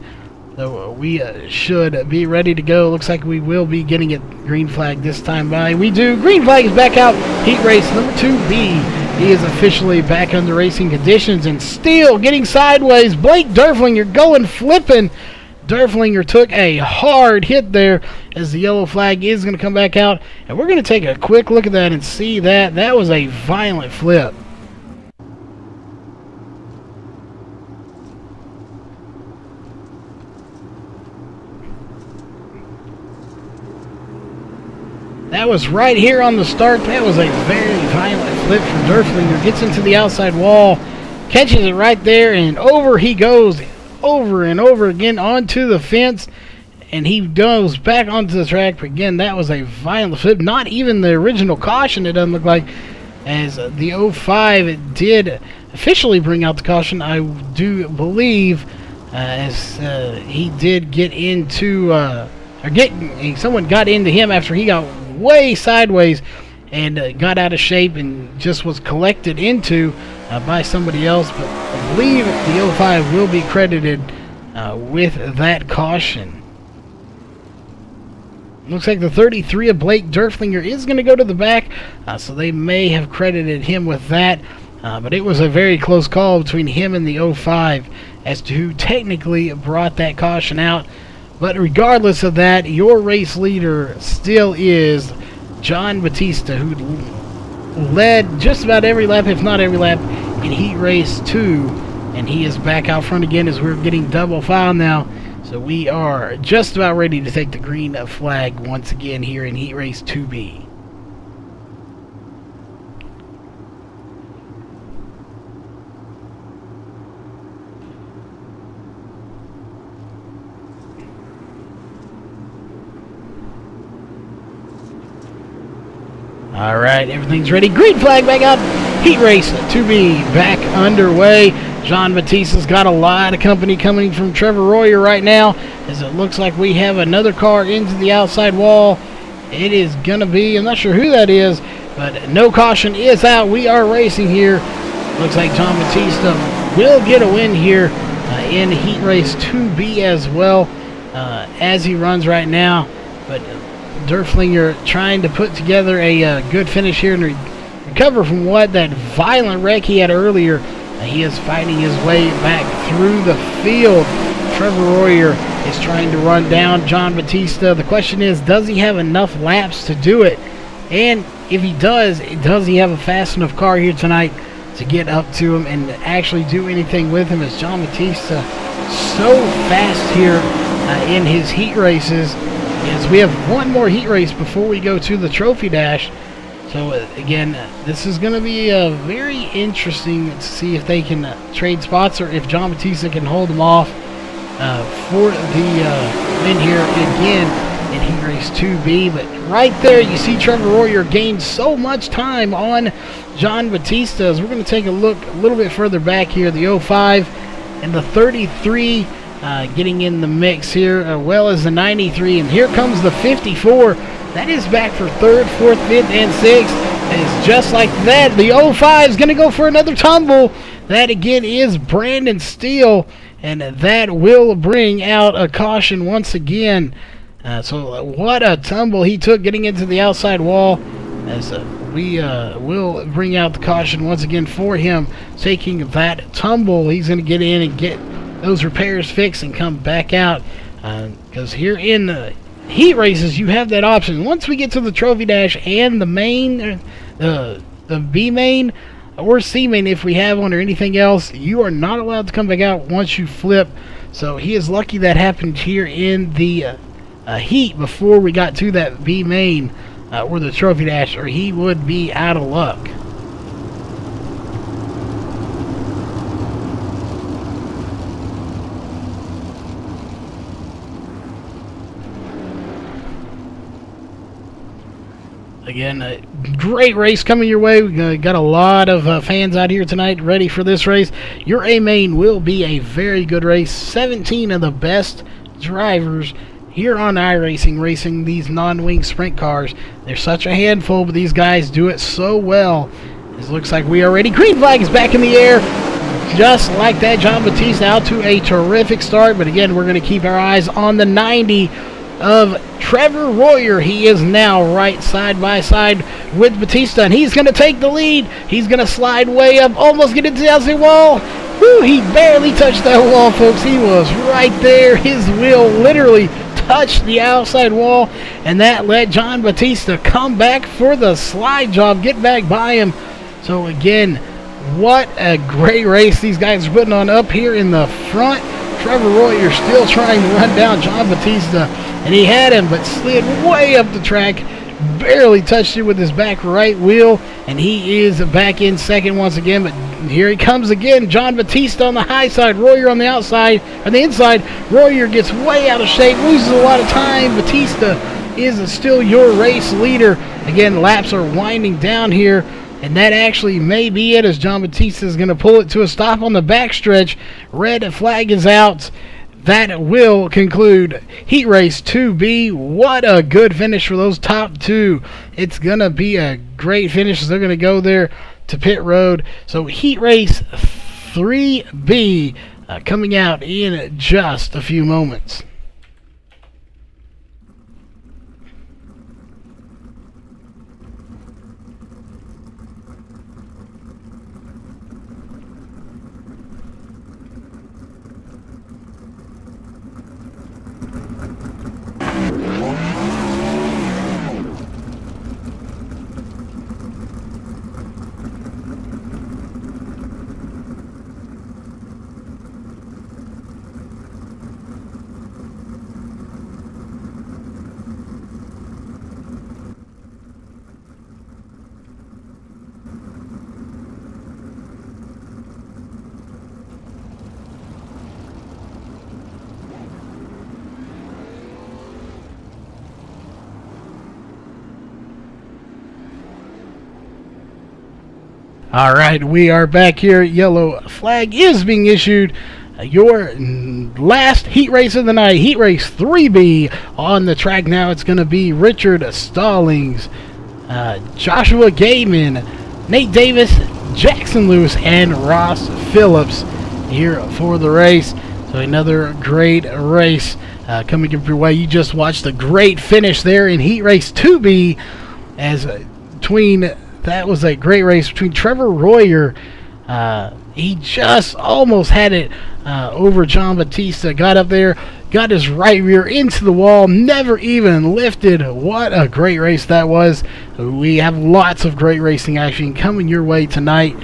So we should be ready to go. Looks like we will be getting it green flag this time by. We do. Green flag is back out. Heat race number 2B. He is officially back under racing conditions, and Steele getting sideways. Blake Derflinger going flipping. Derflinger took a hard hit there, as the yellow flag is going to come back out. And we're going to take a quick look at that and see that. That was a violent flip. That was right here on the start. That was a very violent flip from Derflinger. Gets into the outside wall, catches it right there, and over he goes, over and over again onto the fence, and he goes back onto the track. But again, that was a violent flip. Not even the original caution, it doesn't look like, as the 05 did officially bring out the caution, I do believe, as he did get into, someone got into him after he got way sideways and got out of shape and just was collected into by somebody else. But I believe the 05 will be credited with that caution. Looks like the 33 of Blake Derflinger is going to go to the back, so they may have credited him with that. But it was a very close call between him and the 05 as to who technically brought that caution out. But regardless of that, your race leader still is John Batista, who led just about every lap, if not every lap, in Heat Race 2. And he is back out front again as we're getting double file now. So we are just about ready to take the green flag once again here in Heat Race 2B. Alright, everything's ready. Green flag back up. Heat Race 2B back underway. John Batista's got a lot of company coming from Trevor Royer right now, as it looks like we have another car into the outside wall. It is going to be, I'm not sure who that is, but no caution is out. We are racing here. Looks like John Batista will get a win here in Heat Race 2B as well, as he runs right now. But Derflinger trying to put together a good finish here and recover from what that violent wreck he had earlier. He is fighting his way back through the field. Trevor Royer is trying to run down John Batista. The question is, does he have enough laps to do it? And if he does he have a fast enough car here tonight to get up to him and actually do anything with him, as John Batista so fast here in his heat races. As we have one more heat race before we go to the trophy dash. So again, this is going to be very interesting to see if they can trade spots, or if John Batista can hold them off for the win here again in Heat Race 2B. But right there, you see Trevor Royer gained so much time on John Batista. As we're going to take a look a little bit further back here, the 05 and the 33 getting in the mix here, as well as the 93. And here comes the 54. That is back for 3rd, 4th, 5th, and 6th. It's just like that. The 05 is going to go for another tumble. That again is Brandon Steele, and that will bring out a caution once again. So what a tumble he took getting into the outside wall, as we will bring out the caution once again for him taking that tumble. He's going to get in and get those repairs fixed and come back out, because here in the heat races you have that option. Once we get to the trophy dash and the main, the B main or C main, if we have one, or anything else, you are not allowed to come back out once you flip. So he is lucky that happened here in the heat before we got to that B main or the trophy dash, or he would be out of luck. Again, a great race coming your way. We got a lot of fans out here tonight ready for this race. Your A main will be a very good race. 17 of the best drivers here on iRacing racing these non-wing sprint cars. They're such a handful, but these guys do it so well. It looks like we are ready. Green flag is back in the air. Just like that, John Batista out to a terrific start. But again, we're going to keep our eyes on the 90 of Trevor Royer. He is now right side by side with Batista, and he's going to take the lead. He's going to slide way up, almost get into the outside wall. Whew, he barely touched that wall, folks. He was right there. His wheel literally touched the outside wall, and that let John Batista come back for the slide job, get back by him. So again, what a great race these guys are putting on up here in the front. Trevor Royer still trying to run down John Batista, and he had him, but slid way up the track, barely touched it with his back right wheel, and he is back in second once again. But here he comes again, John Batista on the high side, Royer on the outside, on the inside. Royer gets way out of shape, loses a lot of time. Batista is still your race leader. Again, laps are winding down here, and that actually may be it, as John Batista is going to pull it to a stop on the backstretch. Red flag is out. That will conclude Heat Race 2B. What a good finish for those top two. It's going to be a great finish as they're going to go there to pit road. So Heat Race 3B coming out in just a few moments. All right, we are back here. Yellow flag is being issued. Your last heat race of the night, heat race 3B on the track now. It's going to be Richard Stallings, Joshua Gaiman, Nate Davis, Jackson Lewis, and Ross Phillips here for the race. So another great race coming up your way. You just watched a great finish there in heat race 2B as that was a great race between Trevor Royer. He just almost had it over John Batista. Got up there, got his right rear into the wall, never even lifted. What a great race that was. We have lots of great racing action coming your way tonight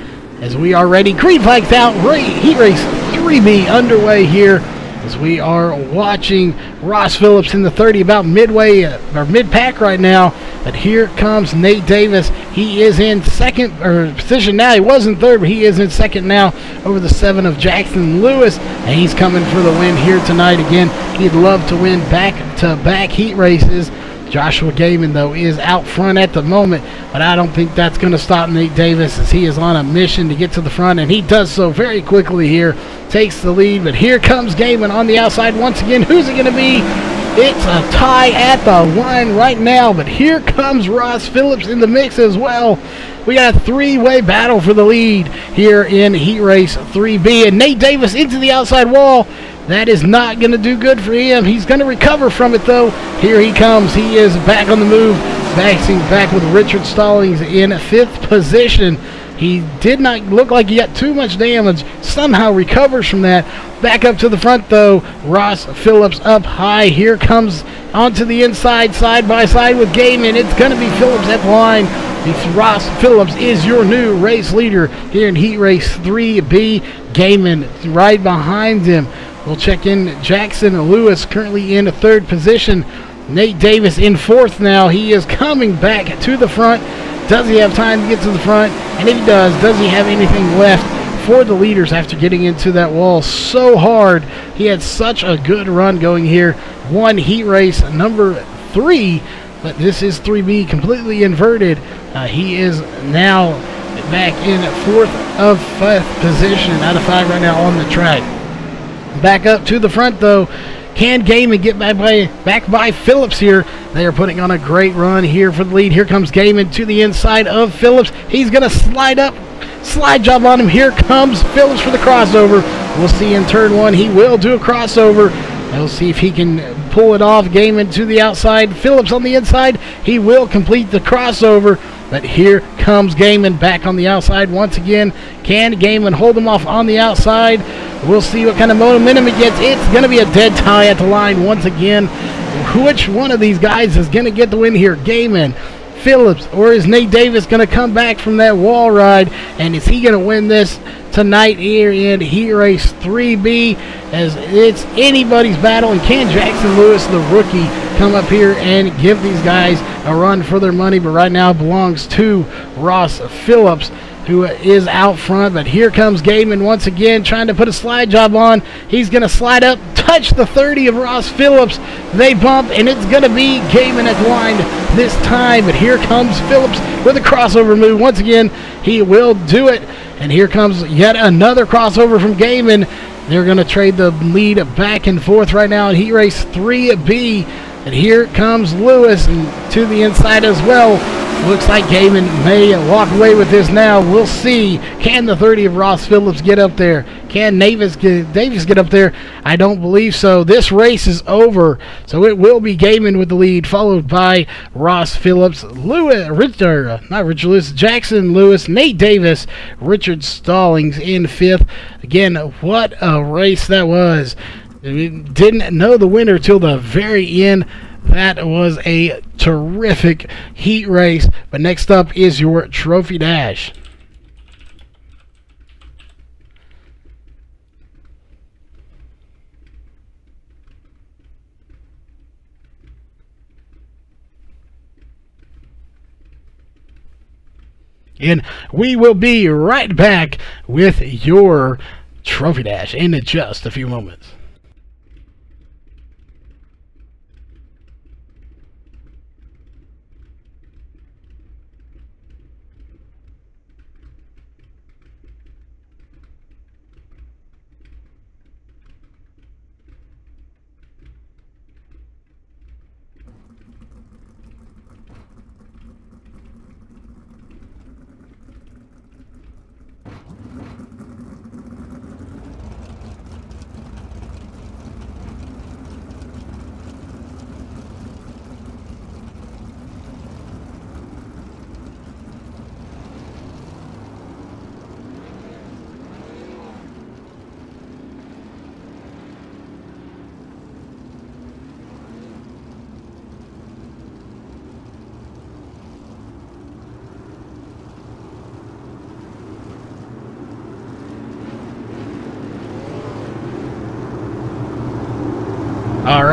as we are ready. Green flags out. Heat race 3B underway here as we are watching Ross Phillips in the 30, about midway or mid-pack right now. But here comes Nate Davis. He is in second position now. He was in third, but he is in second now over the 7 of Jackson Lewis. And he's coming for the win here tonight. Again, he'd love to win back-to-back heat races. Joshua Gaiman, though, is out front at the moment, but I don't think that's going to stop Nate Davis as he is on a mission to get to the front, and he does so very quickly here. Takes the lead, but here comes Gaiman on the outside once again. Who's it going to be? It's a tie at the line right now, but here comes Ross Phillips in the mix as well. We got a three-way battle for the lead here in heat race 3B, and Nate Davis into the outside wall. That is not going to do good for him. He's going to recover from it, though. Here he comes. He is back on the move. Back with Richard Stallings in 5th position. He did not look like he got too much damage. Somehow recovers from that. Back up to the front, though. Ross Phillips up high. Here comes onto the inside, side by side with Gaiman. It's going to be Phillips at the line. Ross Phillips is your new race leader here in heat race 3B. Gaiman right behind him. We'll check in Jackson Lewis currently in 3rd position. Nate Davis in 4th now. He is coming back to the front. Does he have time to get to the front? And if he does he have anything left for the leaders after getting into that wall so hard? He had such a good run going here. Won heat race number 3, but this is 3B completely inverted. He is now back in 4th of 5th position out of 5 right now on the track. Back up to the front, though. Can Gaiman get back by Phillips here? They are putting on a great run here for the lead. Here comes Gaiman to the inside of Phillips. He's going to slide up. Slide job on him. Here comes Phillips for the crossover. We'll see in turn 1. He will do a crossover. We'll see if he can pull it off. Gaiman to the outside. Phillips on the inside. He will complete the crossover. But here comes Gaiman back on the outside once again. Can Gaiman hold him off on the outside? We'll see what kind of momentum he gets. It's going to be a dead tie at the line once again. Which one of these guys is going to get the win here? Gaiman, Phillips, or is Nate Davis going to come back from that wall ride? And is he going to win this tonight here in heat race 3B? As it's anybody's battle. And can Jackson Lewis, the rookie, come up here and give these guys a run for their money? But right now it belongs to Ross Phillips, who is out front. But here comes Gaiman once again trying to put a slide job on. He's going to slide up, touch the 30 of Ross Phillips. They bump, and it's going to be Gaiman at the line this time. But here comes Phillips with a crossover move. Once again, he will do it. And here comes yet another crossover from Gaiman. They're going to trade the lead back and forth right now in heat race 3B. And here comes Lewis to the inside as well. Looks like Gaiman may walk away with this now. We'll see. Can the 30 of Ross Phillips get up there? Can Davis get up there? I don't believe so. This race is over. So it will be Gaiman with the lead, followed by Ross Phillips, Jackson Lewis, Nate Davis, Richard Stallings in 5th. Again, what a race that was. We didn't know the winner till the very end. That was a terrific heat race. But next up is your trophy dash. And we will be right back with your trophy dash in just a few moments.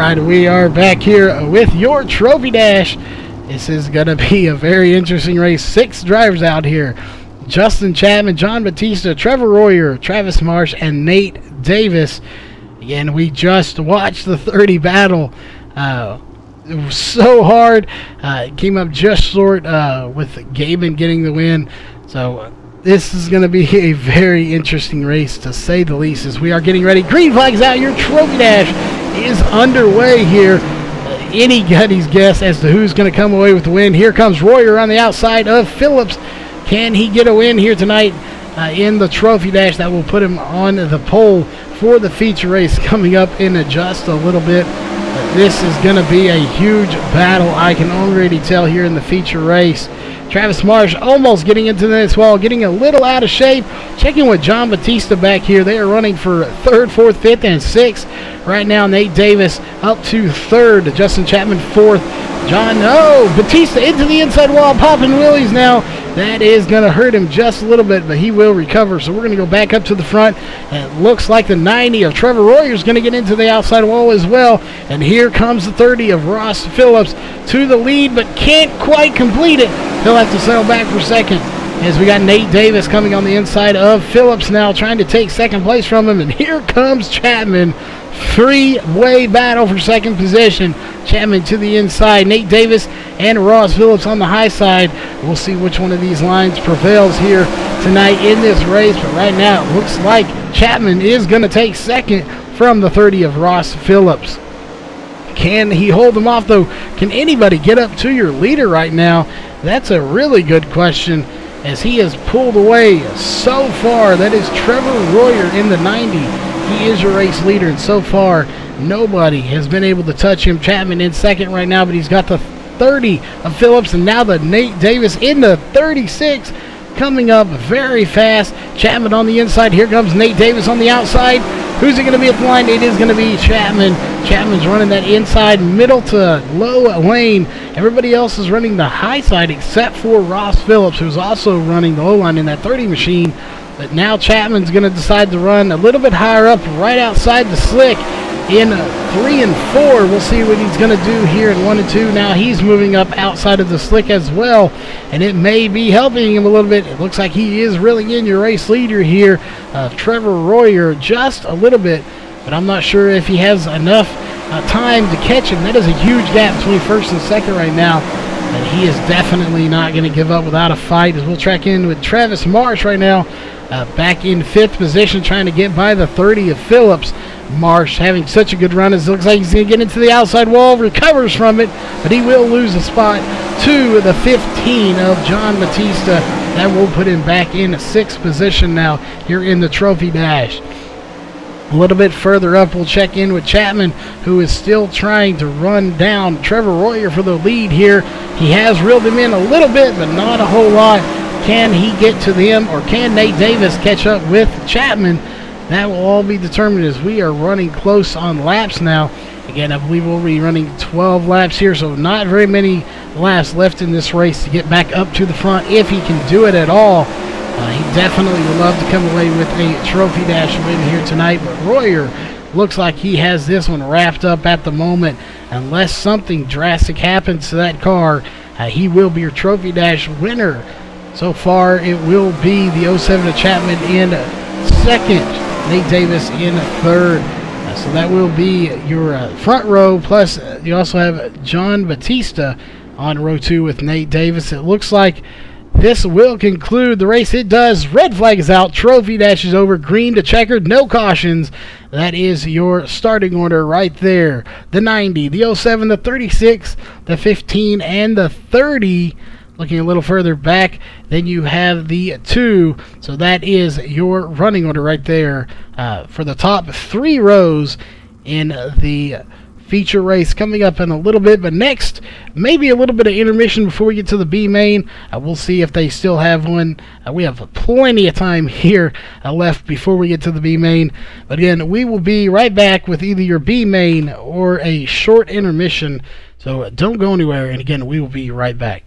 Alright, we are back here with your Trophy Dash. This is going to be a very interesting race. 6 drivers out here. Justin Chapman, John Batista, Trevor Royer, Travis Marsh, and Nate Davis. Again, we just watched the 30 battle. It was so hard. It came up just short with Gabin getting the win. So this is going to be a very interesting race, to say the least, as we are getting ready. Green flags out. Your Trophy Dash is underway here. Anybody's guess as to who's going to come away with the win. Here comes Royer on the outside of Phillips. Can he get a win here tonight in the Trophy Dash? That will put him on the pole for the feature race coming up in just a little bit. This is going to be a huge battle, I can already tell, here in the feature race. Travis Marsh almost getting into this wall, getting a little out of shape. Checking with John Batista back here. They are running for 3rd, 4th, 5th, and 6th. Right now, Nate Davis up to 3rd. Justin Chapman 4th. Batista into the inside wall, popping wheelies now. That is going to hurt him just a little bit, but he will recover. So we're going to go back up to the front. And it looks like the 90 of Trevor Royer is going to get into the outside wall as well. And here comes the 30 of Ross Phillips to the lead, but can't quite complete it. He'll have to settle back for 2nd. As we got Nate Davis coming on the inside of Phillips now, trying to take 2nd place from him. And here comes Chapman. 3-way battle for 2nd position. Chapman to the inside. Nate Davis and Ross Phillips on the high side. We'll see which one of these lines prevails here tonight in this race. But right now, it looks like Chapman is going to take 2nd from the 30 of Ross Phillips. Can he hold them off, though? Can anybody get up to your leader right now? That's a really good question, as he has pulled away so far. That is Trevor Royer in the 90. He is your race leader, and so far, nobody has been able to touch him. Chapman in 2nd right now, but he's got the 30 of Phillips, and now the Nate Davis in the 36, coming up very fast. Chapman on the inside. Here comes Nate Davis on the outside. Who's it going to be at the line? It is going to be Chapman. Chapman's running that inside, middle to low lane. Everybody else is running the high side except for Ross Phillips, who's also running the low line in that 30 machine. But now Chapman's going to decide to run a little bit higher up, right outside the slick in 3 and 4. We'll see what he's going to do here in 1 and 2. Now he's moving up outside of the slick as well, and it may be helping him a little bit. It looks like he is really in your race leader here, Trevor Royer, just a little bit, but I'm not sure if he has enough time to catch him. That is a huge gap between 1st and 2nd right now. And he is definitely not going to give up without a fight, as we'll track in with Travis Marsh right now, back in 5th position, trying to get by the 30 of Phillips. Marsh having such a good run, as it looks like he's going to get into the outside wall, recovers from it, but he will lose a spot to the 15 of John Batista. That will put him back in 6th position now here in the Trophy Dash. A little bit further up, we'll check in with Chapman, who is still trying to run down Trevor Royer for the lead here. He has reeled him in a little bit, but not a whole lot. Can he get to them, or can Nate Davis catch up with Chapman? That will all be determined as we are running close on laps now. Again, I believe we'll be running 12 laps here, so not very many laps left in this race to get back up to the front, if he can do it at all. He definitely would love to come away with a Trophy Dash win here tonight, but Royer looks like he has this one wrapped up at the moment. Unless something drastic happens to that car, he will be your Trophy Dash winner. So far, it will be the 07 of Chapman in 2nd, Nate Davis in 3rd. So that will be your front row, plus you also have John Batista on row 2 with Nate Davis. It looks like this will conclude the race. It does. Red flag is out. Trophy Dash is over. Green to checkered. No cautions. That is your starting order right there. The 90, the 07, the 36, the 15, and the 30. Looking a little further back, then you have the 2. So that is your running order right there for the top 3 rows in the feature race coming up in a little bit. But next, maybe a little bit of intermission before we get to the B main. We'll see if they still have one. We have plenty of time here left before we get to the B main. But again, we will be right back with either your B main or a short intermission. So don't go anywhere. And again, we will be right back.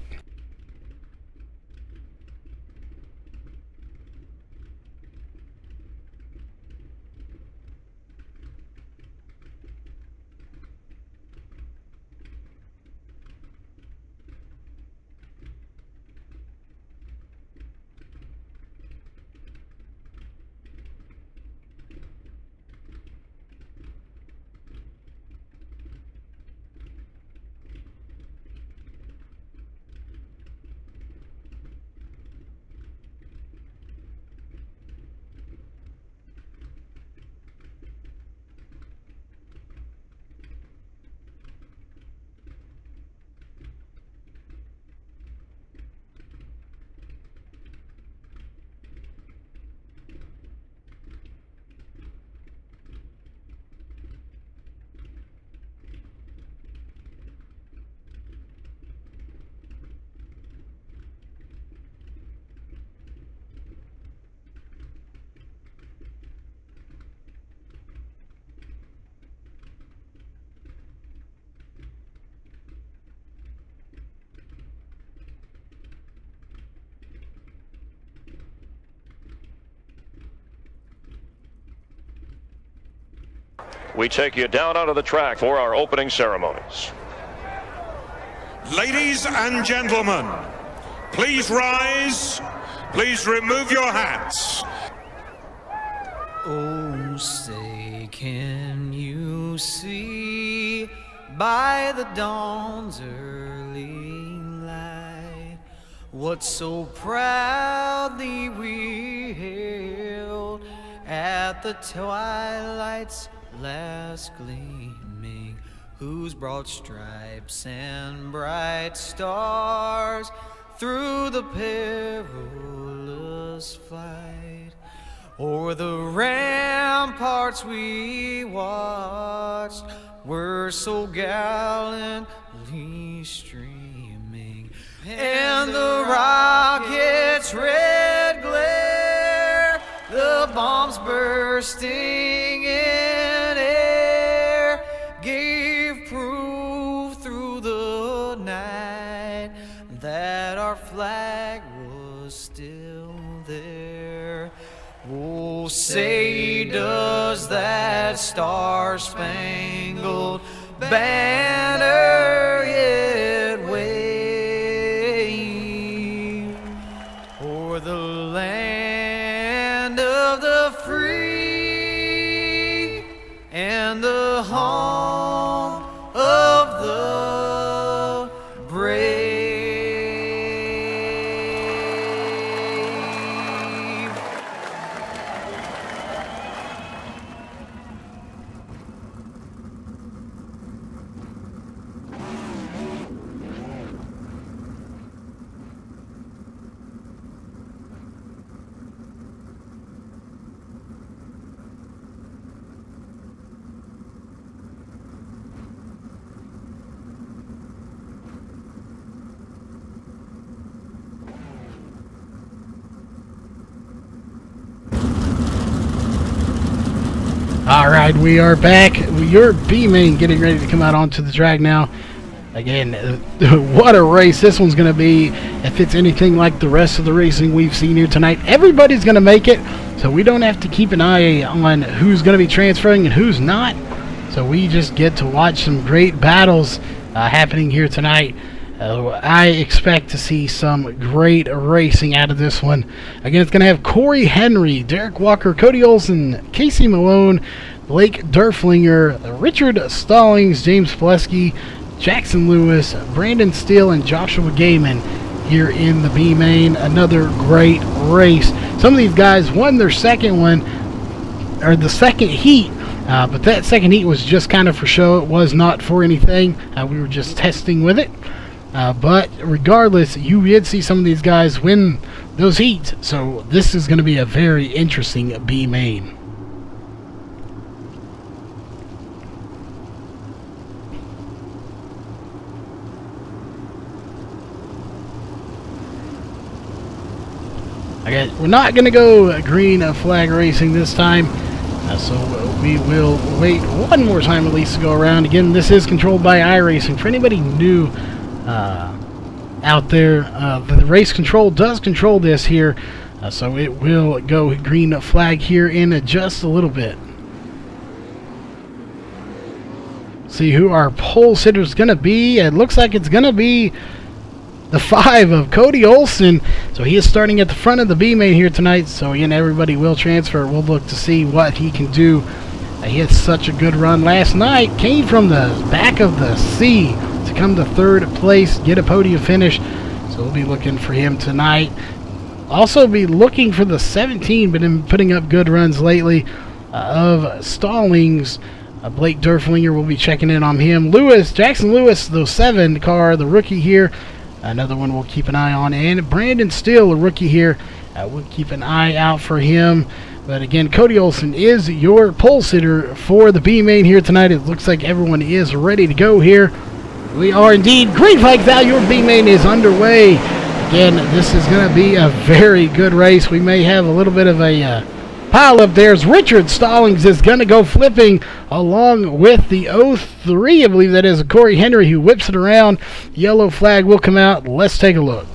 we take you down onto the track for our opening ceremonies. Ladies and gentlemen, please rise. Please remove your hats. Oh, say, can you see by the dawn's early light what so proudly we hailed at the twilight's last gleaming, whose broad stripes and bright stars through the perilous fight o'er the ramparts we watched were so gallantly streaming, and the rocket's red glare, the bombs bursting in air, gave proof through the night that our flag was still there. Oh, say, does that star-spangled banner yet wave o'er the land of the free and the home of the brave? Alright, we are back. Your B-main getting ready to come out onto the track now. Again, what a race this one's going to be. If it's anything like the rest of the racing we've seen here tonight, everybody's going to make it, so we don't have to keep an eye on who's going to be transferring and who's not. So we just get to watch some great battles happening here tonight. I expect to see some great racing out of this one. Again, it's going to have Corey Henry, Derek Walker, Cody Olsen, Casey Malone, Blake Durflinger, Richard Stallings, James Plesky, Jackson Lewis, Brandon Steele, and Joshua Gaiman here in the B main. Another great race. Some of these guys won their second one, or the second heat. But that second heat was just kind of for show. It was not for anything. We were just testing with it. But regardless, you did see some of these guys win those heats. So this is going to be a very interesting B main. Okay, we're not going to go green flag racing this time. So we will wait one more time at least to go around. Again, this is controlled by iRacing. For anybody new out there, the race control does control this here, so it will go green flag here in just a little bit. See who our pole sitter is going to be. It looks like it's going to be the 5 of Cody Olsen. So he is starting at the front of the B main here tonight. So again, everybody will transfer. We'll look to see what he can do. He had such a good run last night. Came from the back of the C to come to third place, get a podium finish. So we'll be looking for him tonight. Also be looking for the 17, but been putting up good runs lately, of Stallings. Blake Durflinger will be checking in on him. Jackson Lewis, the 7 car, the rookie here. Another one we'll keep an eye on. And Brandon Steele, a rookie here. We'll keep an eye out for him. But again, Cody Olsen is your pole sitter for the B main here tonight. It looks like everyone is ready to go here. We are indeed. Green flag value. Your B main is underway. Again, this is going to be a very good race. We may have a little bit of a pile up there. Richard Stallings is going to go flipping along with the 03. I believe that is Corey Henry who whips it around. Yellow flag will come out. Let's take a look.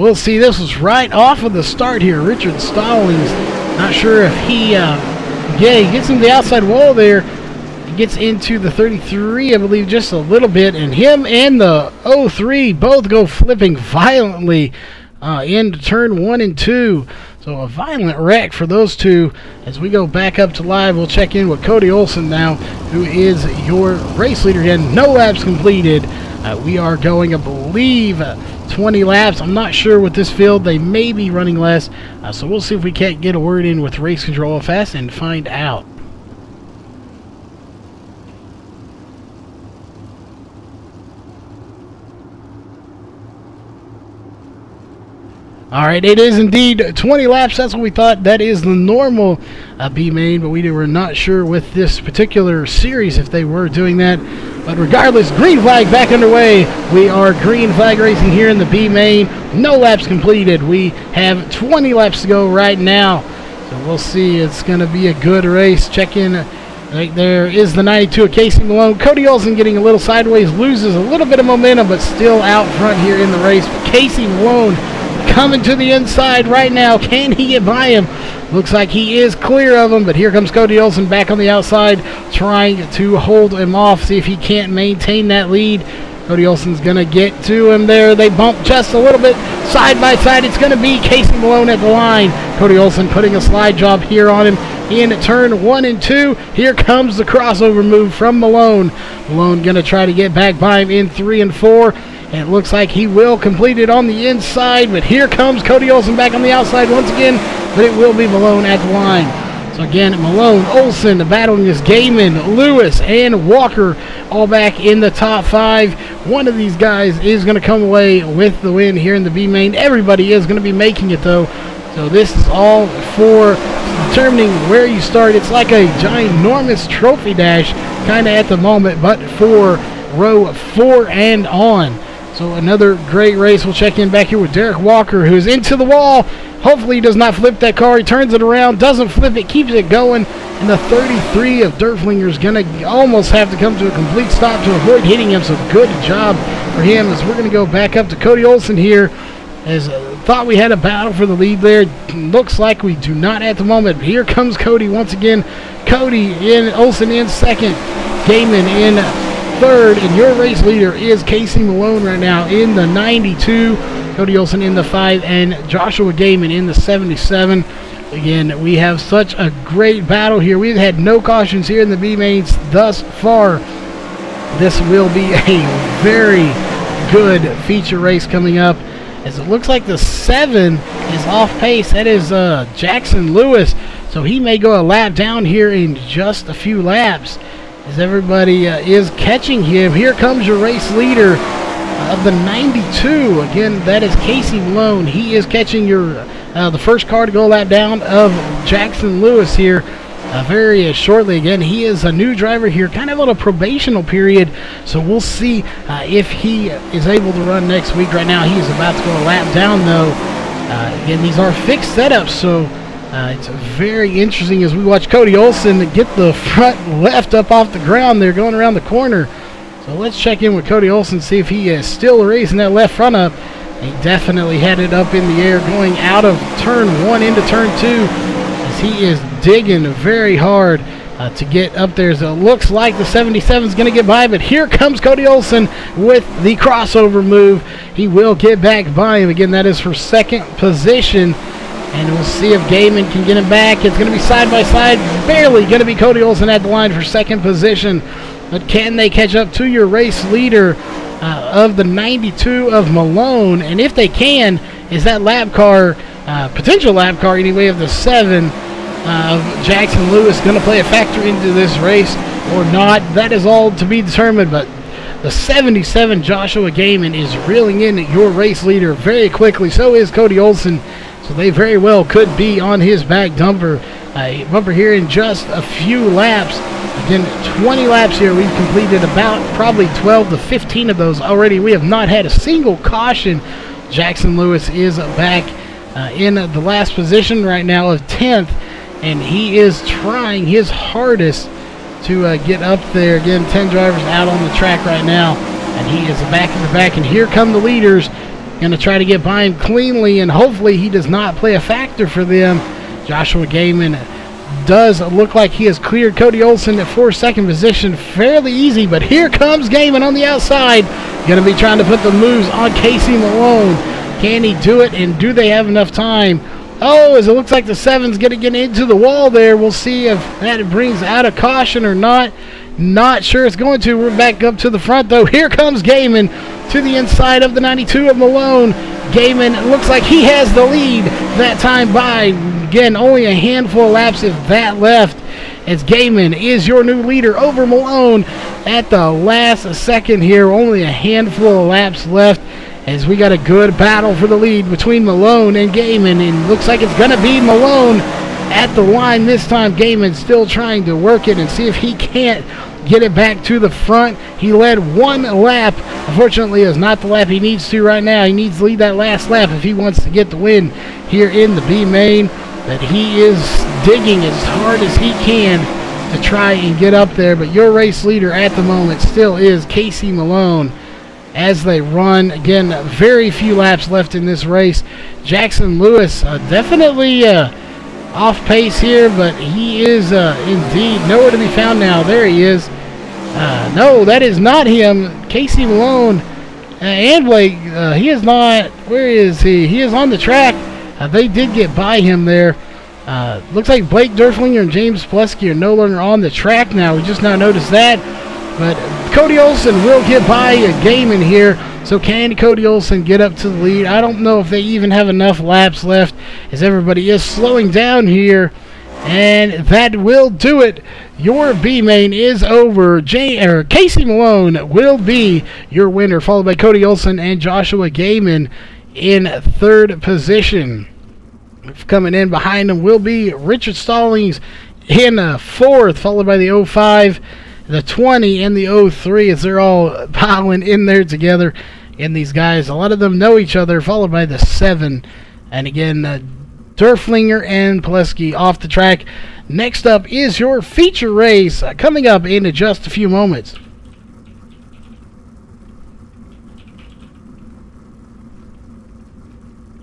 we'll see. This was right off of the start here. Richard Stallings, not sure if he, yeah, he gets into the outside wall there. He gets into the 33, I believe, just a little bit. And him and the 03 both go flipping violently into turn 1 and 2. So a violent wreck for those two. As we go back up to live, we'll check in with Cody Olson now, who is your race leader again. No laps completed. We are going, I believe, 20 laps. I'm not sure with this field. They may be running less. So we'll see if we can't get a word in with race control fast and find out. All right, it is indeed 20 laps. That's what we thought. That is the normal B main, but we were not sure with this particular series if they were doing that. But regardless, green flag back underway. We are green flag racing here in the B main. No laps completed. We have 20 laps to go right now. So we'll see. It's going to be a good race. Check in. Right there is the 92 of Casey Malone. Cody Olson getting a little sideways, loses a little bit of momentum, but still out front here in the race. But Casey Malone coming to the inside right now. Can he get by him? Looks like he is clear of him, but here comes Cody Olson back on the outside, trying to hold him off, see if he can't maintain that lead. Cody Olson's going to get to him there. They bump just a little bit side by side. It's going to be Casey Malone at the line. Cody Olson putting a slide job here on him in turn 1 and 2. Here comes the crossover move from Malone. Malone going to try to get back by him in 3 and 4. And it looks like he will complete it on the inside, but here comes Cody Olson back on the outside once again, but it will be Malone at the line. So again, Malone, Olson battling this Gaiman, Lewis, and Walker all back in the top 5. One of these guys is going to come away with the win here in the B main. Everybody is going to be making it though. So this is all for determining where you start. It's like a ginormous trophy dash kind of at the moment, but for row 4 and on. So another great race. We'll check in back here with Derek Walker, who's into the wall. Hopefully he does not flip that car. He turns it around, doesn't flip it, keeps it going. And the 33 of Derflinger is going to almost have to come to a complete stop to avoid hitting him. So good job for him as we're going to go back up to Cody Olson here. As thought we had a battle for the lead there. Looks like we do not at the moment. Here comes Cody once again. Cody in, Olson in second. Gaiman in third, and your race leader is Casey Malone right now in the 92. Cody Olson in the 5, and Joshua Gaiman in the 77. Again, we have such a great battle here. We've had no cautions here in the B mains thus far. This will be a very good feature race coming up, as it looks like the 7 is off pace. That is Jackson Lewis, so he may go a lap down here in just a few laps, as everybody is catching him. Here comes your race leader of the 92. Again, that is Casey Malone. He is catching your the first car to go a lap down of Jackson Lewis here very shortly. Again, he is a new driver here, kind of on a probational period, so we'll see if he is able to run next week. Right now, he is about to go a lap down, though. Again, these are fixed setups, so it's very interesting as we watch Cody Olson get the front left up off the ground there, going around the corner. So let's check in with Cody Olson, see if he is still raising that left front up. He definitely had it up in the air going out of turn 1 into turn 2, as he is digging very hard to get up there. So it looks like the 77 is going to get by, but here comes Cody Olson with the crossover move. He will get back by him. Again, that is for second position. And we'll see if Gaiman can get him back. It's going to be side by side. Barely going to be Cody Olson at the line for second position. But can they catch up to your race leader of the 92 of Malone? And if they can, is that lap car, potential lap car anyway, of the 7 of Jackson Lewis going to play a factor into this race or not? That is all to be determined. But the 77 Joshua Gaiman is reeling in your race leader very quickly. So is Cody Olson. So they very well could be on his back bumper here in just a few laps. Again, 20 laps here. We've completed about probably 12 to 15 of those already. We have not had a single caution. Jackson Lewis is back in the last position right now of 10th, and he is trying his hardest to get up there. Again, 10 drivers out on the track right now, and he is back in the back. And here come the leaders. going to try to get by him cleanly, and hopefully he does not play a factor for them. Joshua Gaiman does look like he has cleared Cody Olsen at 4nd position fairly easy, but here comes Gaiman on the outside. Going to be trying to put the moves on Casey Malone. Can he do it, and do they have enough time? Oh, as it looks like the 7's going to get into the wall there. We'll see if that brings out a caution or not. Not sure it's going to. We're back up to the front, though. Here comes Gaiman to the inside of the 92 of Malone. Gaiman looks like he has the lead that time by. Again, only a handful of laps if that left, as Gaiman is your new leader over Malone at the last second here. Only a handful of laps left, as we got a good battle for the lead between Malone and Gaiman, and looks like it's going to be Malone at the line this time. Gaiman still trying to work it and see if he can't get it back to the front. He led 1 lap. Unfortunately, it's not the lap he needs to right now. He needs to lead that last lap if he wants to get the win here in the B main. But he is digging as hard as he can to try and get up there. But your race leader at the moment still is Casey Malone as they run. Again, very few laps left in this race. Jackson Lewis definitely off pace here, but he is indeed nowhere to be found now. There he is. No, that is not him. Casey Malone and Blake, he is not. Where is he? He is on the track. They did get by him there. Looks like Blake Durflinger and James Plesky are no longer on the track now. We just now noticed that. But Cody Olsen will get by a Gaiman here. So can Cody Olsen get up to the lead? I don't know if they even have enough laps left, as everybody is slowing down here. And that will do it. Your B main is over. Casey Malone will be your winner, followed by Cody Olsen and Joshua Gaiman in 3rd position. Coming in behind them will be Richard Stallings in 4th, followed by the 05, the 20, and the 03, as they're all piling in there together. And these guys, a lot of them know each other, followed by the 7. And again, Durflinger and Plesky off the track. Next up is your feature race, coming up in just a few moments.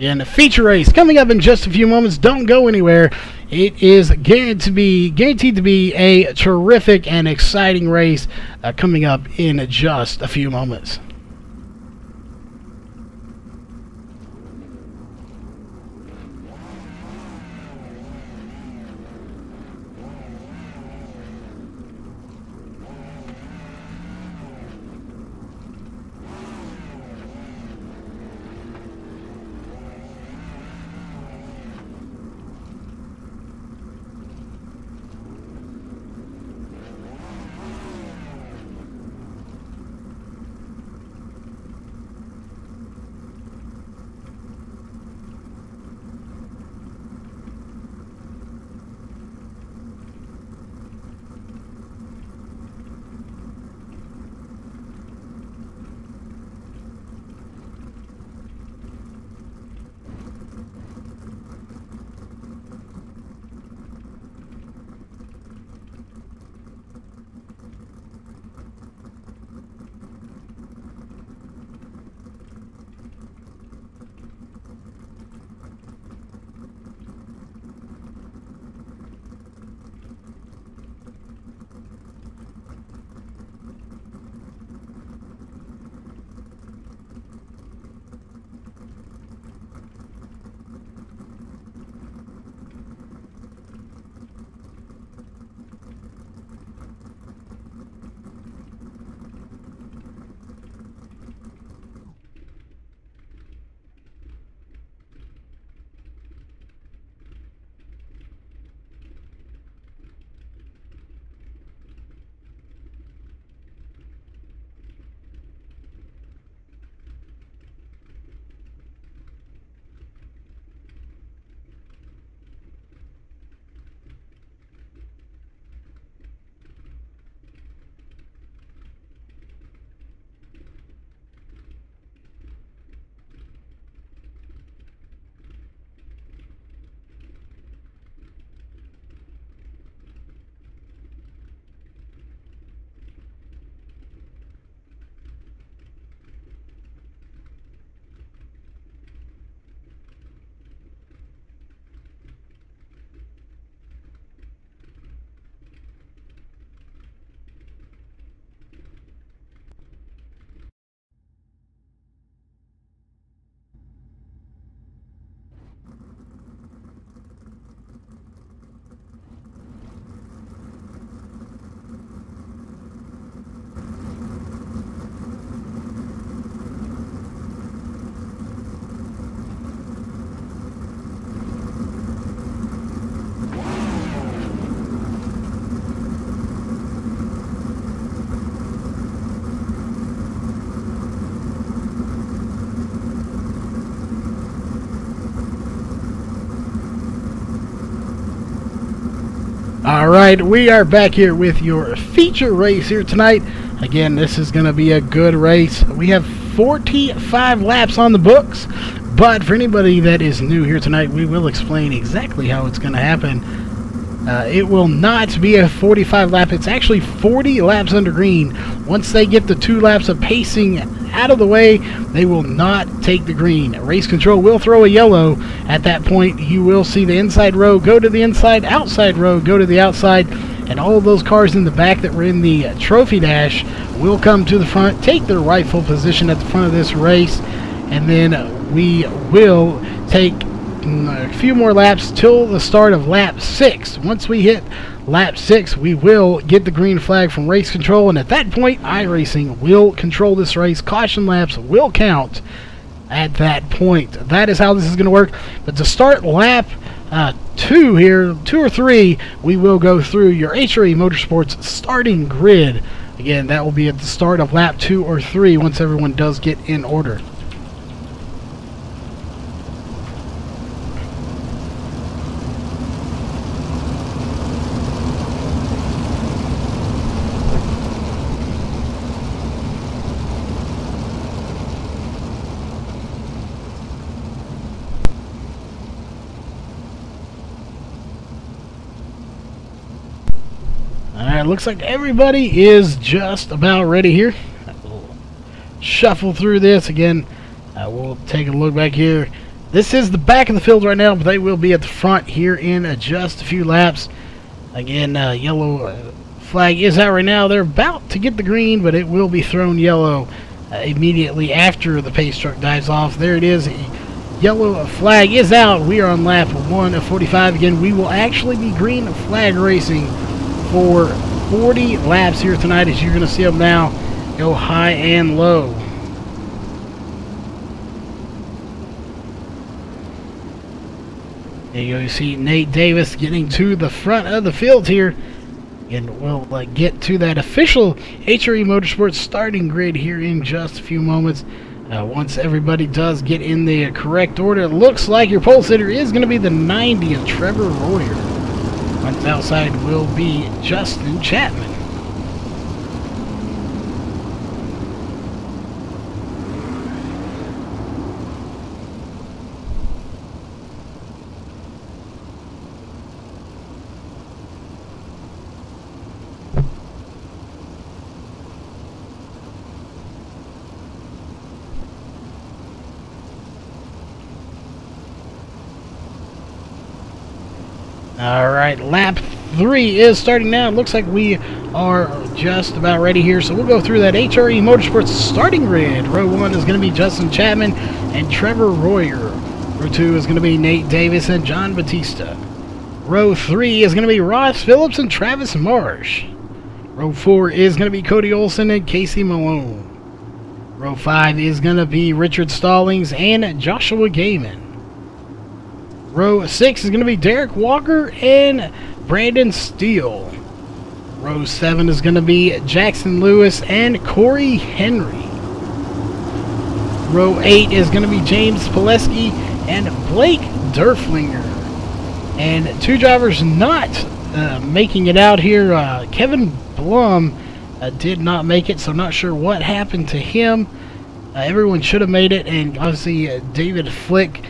And the feature race coming up in just a few moments. Don't go anywhere. It is guaranteed to be a terrific and exciting race coming up in just a few moments. Alright, we are back here with your feature race here tonight. Again, this is going to be a good race. We have 45 laps on the books, but for anybody that is new here tonight, we will explain exactly how it's going to happen. It will not be a 45 lap, it's actually 40 laps under green. Once they get the 2 laps of pacing out of the way, they will not take the green. Race control will throw a yellow. At that point, you will see the inside row go to the inside, outside row go to the outside, and all of those cars in the back that were in the trophy dash will come to the front, take their rightful position at the front of this race, and then we will take a few more laps till the start of lap 6. Once we hit lap 6, we will get the green flag from race control, and at that point, iRacing will control this race. Caution laps will count at that point. That is how this is going to work. But to start lap 2 here, 2 or 3, we will go through your HRE Motorsports starting grid. Again, that will be at the start of lap 2 or 3 once everyone does get in order. Alright, looks like everybody is just about ready here. We'll shuffle through this. Again, we'll take a look back here. This is the back of the field right now, but they will be at the front here in just a few laps. Again, yellow flag is out right now. They're about to get the green, but it will be thrown yellow immediately after the pace truck dives off. There it is. Yellow flag is out. We are on lap 1 of 45. Again, we will actually be green flag racing for 40 laps here tonight, as you're going to see them now go high and low. There you go. You see Nate Davis getting to the front of the field here, and we'll get to that official HRE Motorsports starting grid here in just a few moments. Once everybody does get in the correct order, it looks like your pole sitter is going to be the 90 of Trevor Royer. Once outside will be Justin Chapman. Alright, lap 3 is starting now. It looks like we are just about ready here, so we'll go through that HRE Motorsports starting grid. Row 1 is going to be Justin Chapman and Trevor Royer. Row 2 is going to be Nate Davis and John Batista. Row 3 is going to be Ross Phillips and Travis Marsh. Row 4 is going to be Cody Olson and Casey Malone. Row 5 is going to be Richard Stallings and Joshua Gaiman. Row 6 is going to be Derek Walker and Brandon Steele. Row 7 is going to be Jackson Lewis and Corey Henry. Row 8 is going to be James Pileski and Blake Durflinger. And 2 drivers not making it out here. Kevin Blum did not make it, so not sure what happened to him. Everyone should have made it, and obviously David Flick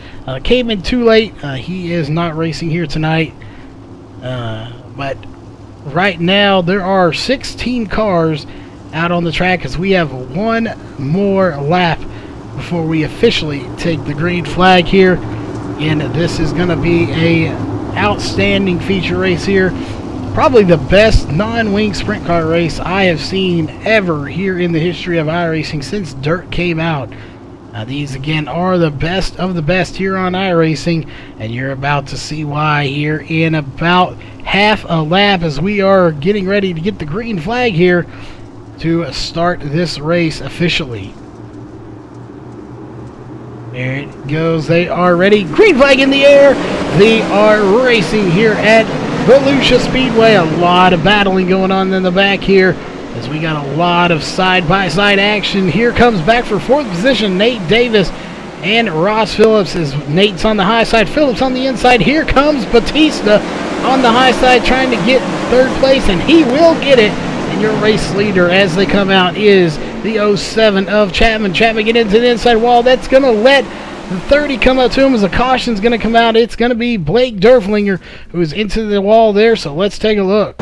came in too late. He is not racing here tonight. But right now there are 16 cars out on the track, as we have 1 more lap before we officially take the green flag here. And this is going to be a outstanding feature race here. Probably the best non-wing sprint car race I have seen ever here in the history of iRacing since dirt came out. These again are the best of the best here on iRacing, and you're about to see why here in about half a lap, as we are getting ready to get the green flag here to start this race officially. There it goes. They are ready. Green flag in the air. They are racing here at Volusia Speedway. A lot of battling going on in the back here, as we got a lot of side-by-side action. Here comes back for 4th position Nate Davis and Ross Phillips as Nate's on the high side. Phillips on the inside. Here comes Batista on the high side trying to get third place, and he will get it. And your race leader as they come out is the 07 of Chapman. Chapman get into the inside wall. That's going to let the 30 come out to him as a caution's going to come out. It's going to be Blake Derflinger who is into the wall there, so let's take a look.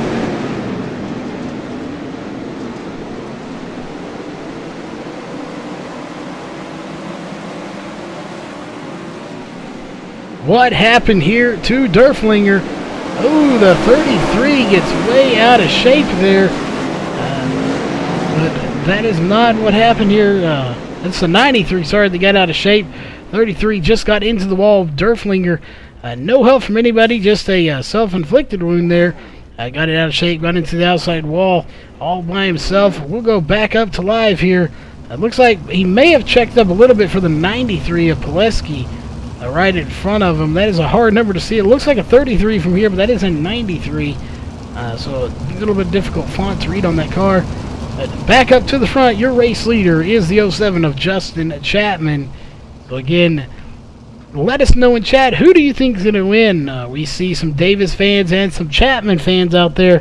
What happened here to Derflinger? Oh, the 33 gets way out of shape there. But that is not what happened here. It's the 93, sorry, that got out of shape. 33 just got into the wall. Derflinger, no help from anybody, just a self-inflicted wound there. Got it out of shape, got into the outside wall all by himself. We'll go back up to live here. It looks like he may have checked up a little bit for the 93 of Pileski. Right in front of him. That is a hard number to see. It looks like a 33 from here, but that is a 93. So a little bit difficult font to read on that car. Back up to the front, your race leader is the 07 of Justin Chapman. So again, let us know in chat, who do you think is going to win? We see some Davis fans and some Chapman fans out there.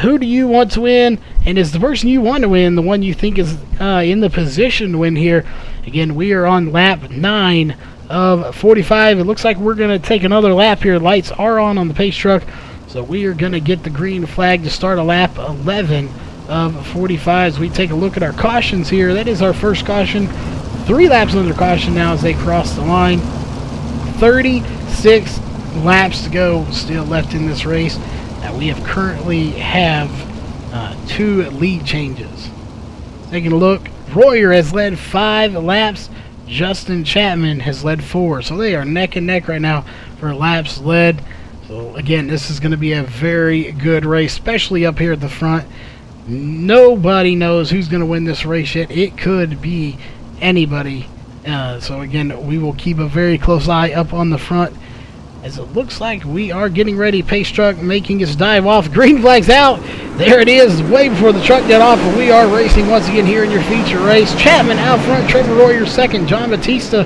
Who do you want to win? And is the person you want to win the one you think is in the position to win here? Again, we are on lap 9 of 45. It looks like we're going to take another lap here. Lights are on the pace truck, so we are going to get the green flag to start a lap 11 of 45 as we take a look at our cautions here. That is our first caution. 3 laps under caution now as they cross the line. 36 laps to go still left in this race. We currently have 2 lead changes. Taking a look, Royer has led 5 laps. Justin Chapman has led 4, so they are neck and neck right now for laps led. So again, this is going to be a very good race, especially up here at the front. Nobody knows who's going to win this race yet. It could be anybody. So again, we will keep a very close eye up on the front as it looks like we are getting ready. Pace truck making its dive off. Green flag's out. There it is, way before the truck got off, but we are racing once again here in your feature race. Chapman out front, Trevor Royer second, John Batista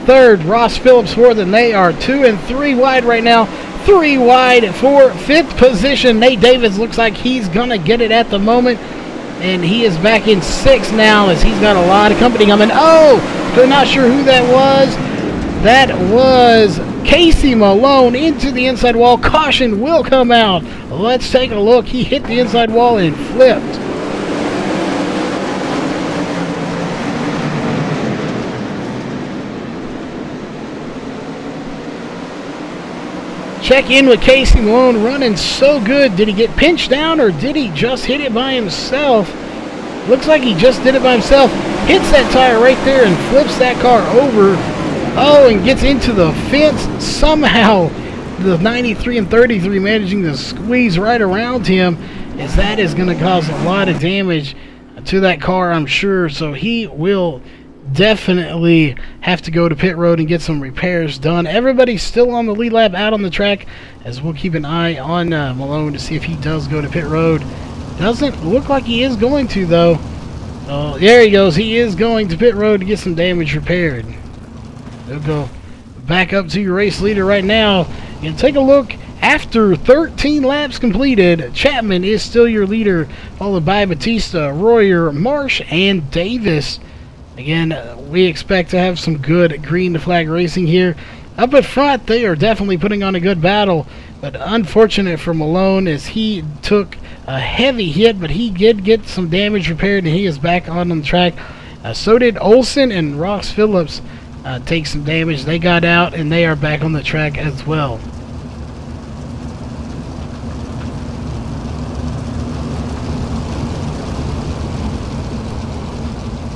third, Ross Phillips fourth, and they are 2 and 3 wide right now. 3 wide for 5th position. Nate Davis looks like he's going to get it at the moment, and he is back in 6th now as he's got a lot of company coming. Oh, they're not sure who that was. That was Casey Malone into the inside wall. Caution will come out. Let's take a look. He hit the inside wall and flipped. Check in with Casey Malone, running so good. Did he get pinched down or did he just hit it by himself? Looks like he just did it by himself. Hits that tire right there and flips that car over. Oh, and gets into the fence. Somehow the 93 and 33 managing to squeeze right around him, as that is going to cause a lot of damage to that car, I'm sure. So he will definitely have to go to pit road and get some repairs done. Everybody's still on the lead lap out on the track, as we'll keep an eye on Malone to see if he does go to pit road. Doesn't look like he is going to, though. Oh, there he goes. He is going to pit road to get some damage repaired. They'll go back up to your race leader right now and take a look. After 13 laps completed, Chapman is still your leader, followed by Batista, Royer, Marsh, and Davis. Again, we expect to have some good green flag racing here. Up at front, they are definitely putting on a good battle, but unfortunate for Malone as he took a heavy hit, but he did get some damage repaired and he is back on the track. So did Olsen and Ross Phillips. Take some damage. They got out and they are back on the track as well.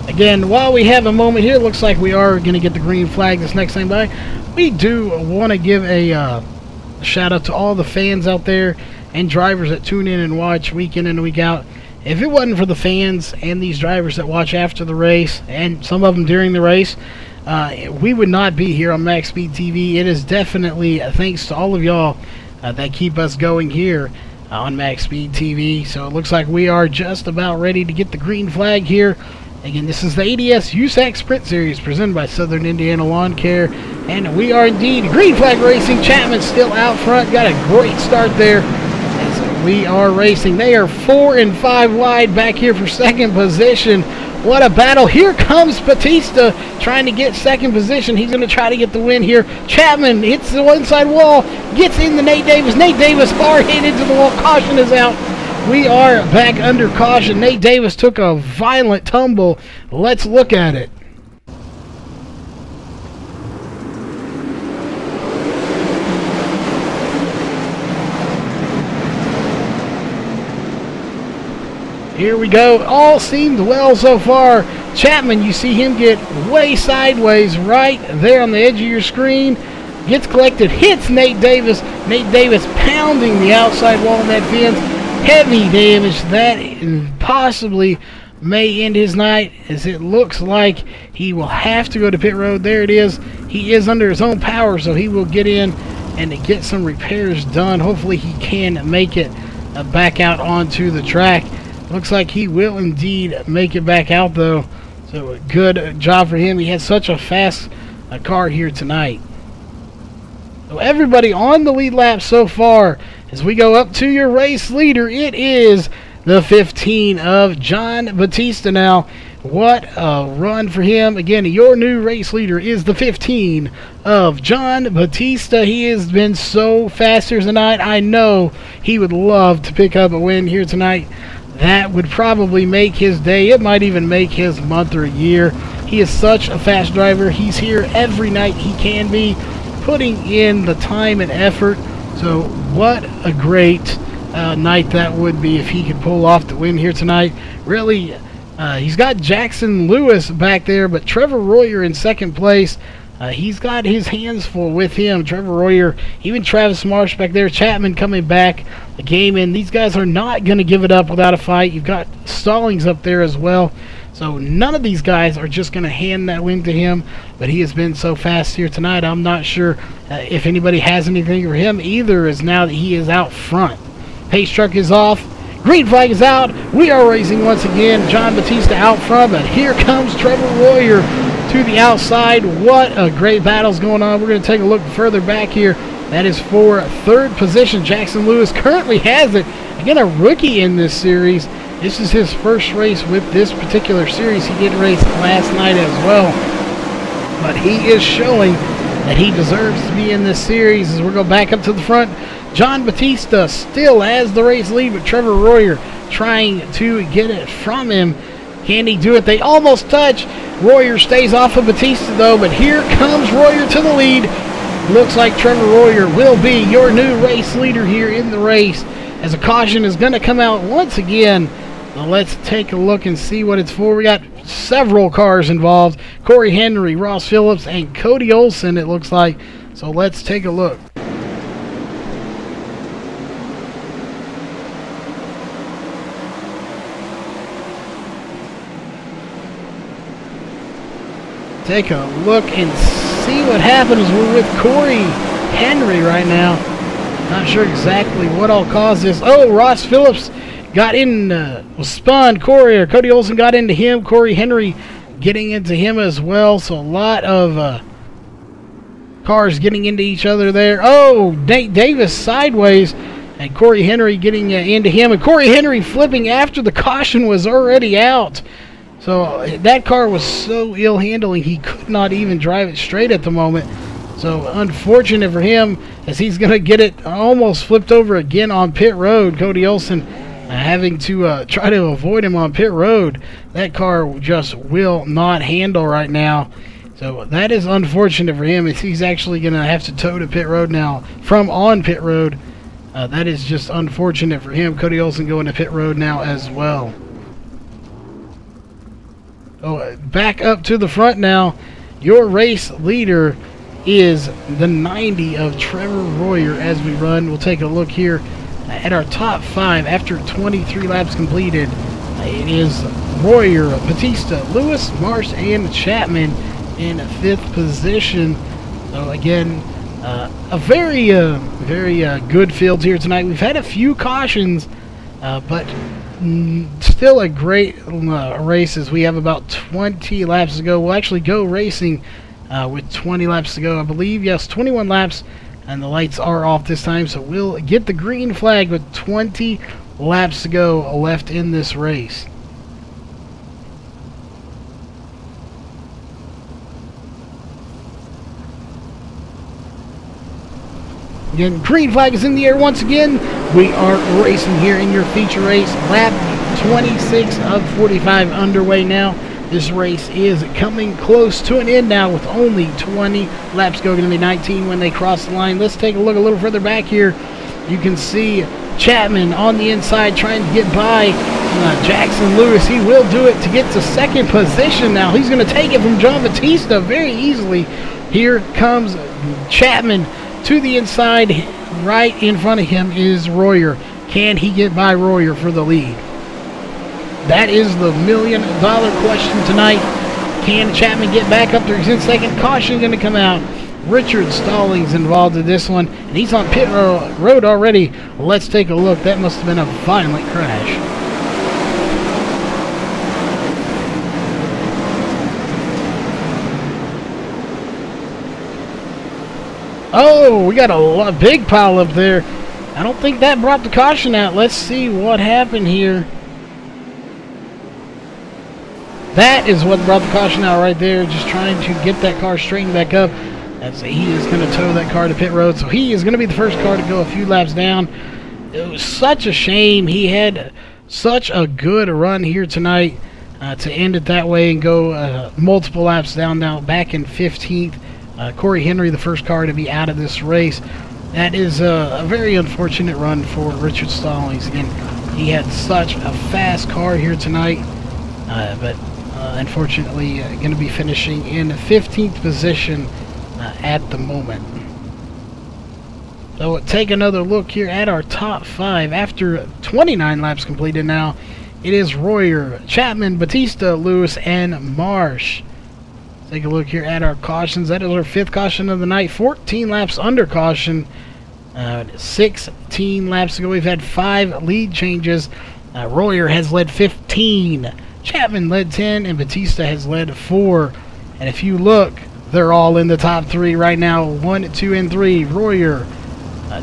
Again, while we have a moment here, it looks like we are going to get the green flag this next time by. We do want to give a shout out to all the fans out there and drivers that tune in and watch week in and week out. If it wasn't for the fans and these drivers that watch after the race, and some of them during the race, we would not be here on MaxSpeedTV. It is definitely thanks to all of y'all that keep us going here on MaxSpeedTV. So it looks like we are just about ready to get the green flag here Again, this is the ADS USAC Sprint Series presented by Southern Indiana Lawn Care, and we are indeed green flag racing. Chapman still out front, got a great start there as we are racing. They are 4 and 5 wide back here for second position. What a battle. Here comes Batista trying to get second position. He's going to try to get the win here. Chapman hits the one side wall, gets into Nate Davis. Nate Davis hard hit into the wall. Caution is out. We are back under caution. Nate Davis took a violent tumble. Let's look at it. Here we go. All seemed well so far. Chapman, you see him get way sideways right there on the edge of your screen. Gets collected, hits Nate Davis. Nate Davis pounding the outside wall of that fence. Heavy damage that possibly may end his night, as it looks like he will have to go to pit road. There it is. He is under his own power, so he will get in and get some repairs done. Hopefully he can make it back out onto the track. Looks like he will indeed make it back out, though. So good job for him. He had such a fast car here tonight. So everybody on the lead lap so far. As we go up to your race leader, it is the 15 of John Batista now. What a run for him. Again, your new race leader is the 15 of John Batista. He has been so fast here tonight. I know he would love to pick up a win here tonight. That would probably make his day. It might even make his month or year. He is such a fast driver. He's here every night he can be, putting in the time and effort. So what a great night that would be if he could pull off the win here tonight. Really, he's got Jackson Lewis back there, but Trevor Royer in second place. He's got his hands full with him. Trevor Royer, even Travis Marsh back there. Chapman coming back the game in. These guys are not going to give it up without a fight. You've got Stallings up there as well. So none of these guys are just going to hand that win to him, but he has been so fast here tonight. I'm not sure if anybody has anything for him either, as now that he is out front. Pace truck is off. Green flag is out. We are racing once again. John Batista out front, but here comes Trevor Royer to the outside. What a great battle's going on. We're going to take a look further back here. That is for third position. Jackson Lewis currently has it. Again, a rookie in this series. This is his first race with this particular series. He did race last night as well, but he is showing that he deserves to be in this series. As we go back up to the front, John Batista still has the race lead, but Trevor Royer trying to get it from him. Can he do it? They almost touch. Royer stays off of Batista though, but here comes Royer to the lead. Looks like Trevor Royer will be your new race leader here in the race, as a caution is going to come out once again. Now let's take a look and see what it's for. We got several cars involved. Corey Henry, Ross Phillips, and Cody Olson, it looks like. So let's take a look. Take a look and see what happens. We're with Corey Henry right now. Not sure exactly what all caused this. Oh, Ross Phillips got in, was spun. Cody Olson got into him. Corey Henry getting into him as well. So a lot of cars getting into each other there. Oh, Nate Davis sideways, and Corey Henry getting into him. And Corey Henry flipping after the caution was already out. So that car was so ill handling, he could not even drive it straight at the moment. So unfortunate for him, as he's going to get it almost flipped over again on pit road. Cody Olson having to try to avoid him on pit road. That car just will not handle right now. So that is unfortunate for him, as he's actually going to have to tow to pit road now from on pit road. That is just unfortunate for him. Cody Olson going to pit road now as well. Oh, back up to the front now. Your race leader is the 90 of Trevor Royer as we run. We'll take a look here at our top 5 after 23 laps completed. It is Royer, Batista, Lewis, Marsh, and Chapman in 5th position. So again, a very good field here tonight. We've had a few cautions, but still still a great race as we have about 20 laps to go. We'll actually go racing with 20 laps to go, I believe. Yes, 21 laps, and the lights are off this time, so we'll get the green flag with 20 laps to go left in this race. Again, green flag is in the air once again. We are racing here in your feature race. Lap 26 of 45 underway now. This race is coming close to an end now with only 20 laps to go. Going to be 19 when they cross the line. Let's take a look a little further back here. You can see Chapman on the inside trying to get by Jackson Lewis. He will do it to get to second position now. He's going to take it from John Batista very easily. Here comes Chapman to the inside. Right in front of him is Royer. Can he get by Royer for the lead? That is the million-dollar question tonight. Can Chapman get back up there? He's in second. Caution going to come out. Richard Stallings involved in this one, and he's on pit road already. Let's take a look. That must have been a violent crash. Oh, we got a big pile up there. I don't think that brought the caution out. Let's see what happened here. That is what brought the caution out right there. Just trying to get that car straightened back up. As he is going to tow that car to pit road. So he is going to be the first car to go a few laps down. It was such a shame. He had such a good run here tonight to end it that way and go multiple laps down now. Back in 15th. Corey Henry, the first car to be out of this race. That is a very unfortunate run for Richard Stallings. Again, he had such a fast car here tonight, but unfortunately going to be finishing in 15th position at the moment. So we'll take another look here at our top 5. After 29 laps completed now, it is Royer, Chapman, Batista, Lewis, and Marsh. Take a look here at our cautions. That is our 5th caution of the night. 14 laps under caution. 16 laps ago, we've had 5 lead changes. Royer has led 15. Chapman led 10, and Batista has led 4. And if you look, they're all in the top 3 right now. 1, 2, and 3. Royer,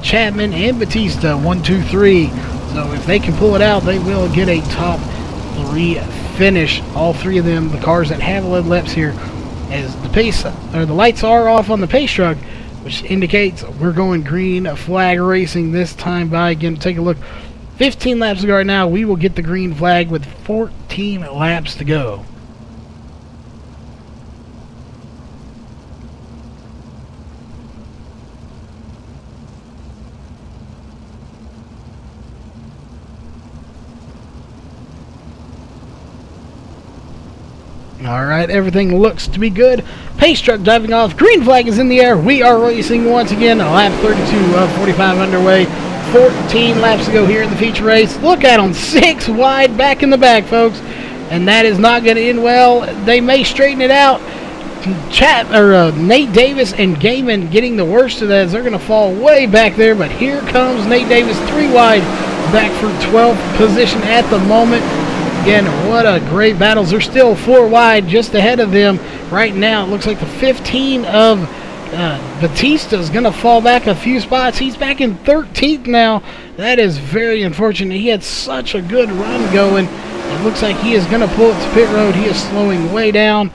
Chapman, and Batista. 1, 2, 3. So if they can pull it out, they will get a top 3 finish. All 3 of them, the cars that have led laps here. As the lights are off on the pace truck, which indicates we're going green flag racing this time by. Again, take a look. 15 laps to go right now. We will get the green flag with 14 laps to go. Alright, everything looks to be good. Pace truck diving off. Green flag is in the air. We are racing once again. Lap 32 of 45 underway. 14 laps to go here in the feature race. Look at them. 6 wide back in the back, folks. And that is not going to end well. They may straighten it out. Nate Davis and Gaiman getting the worst of that as they're going to fall way back there. But here comes Nate Davis 3 wide back for 12th position at the moment. Again, what a great battles. They're still 4 wide just ahead of them right now. It looks like the 15 of Batista is going to fall back a few spots. He's back in 13th now. That is very unfortunate. He had such a good run going. It looks like he is going to pull it to pit road. He is slowing way down.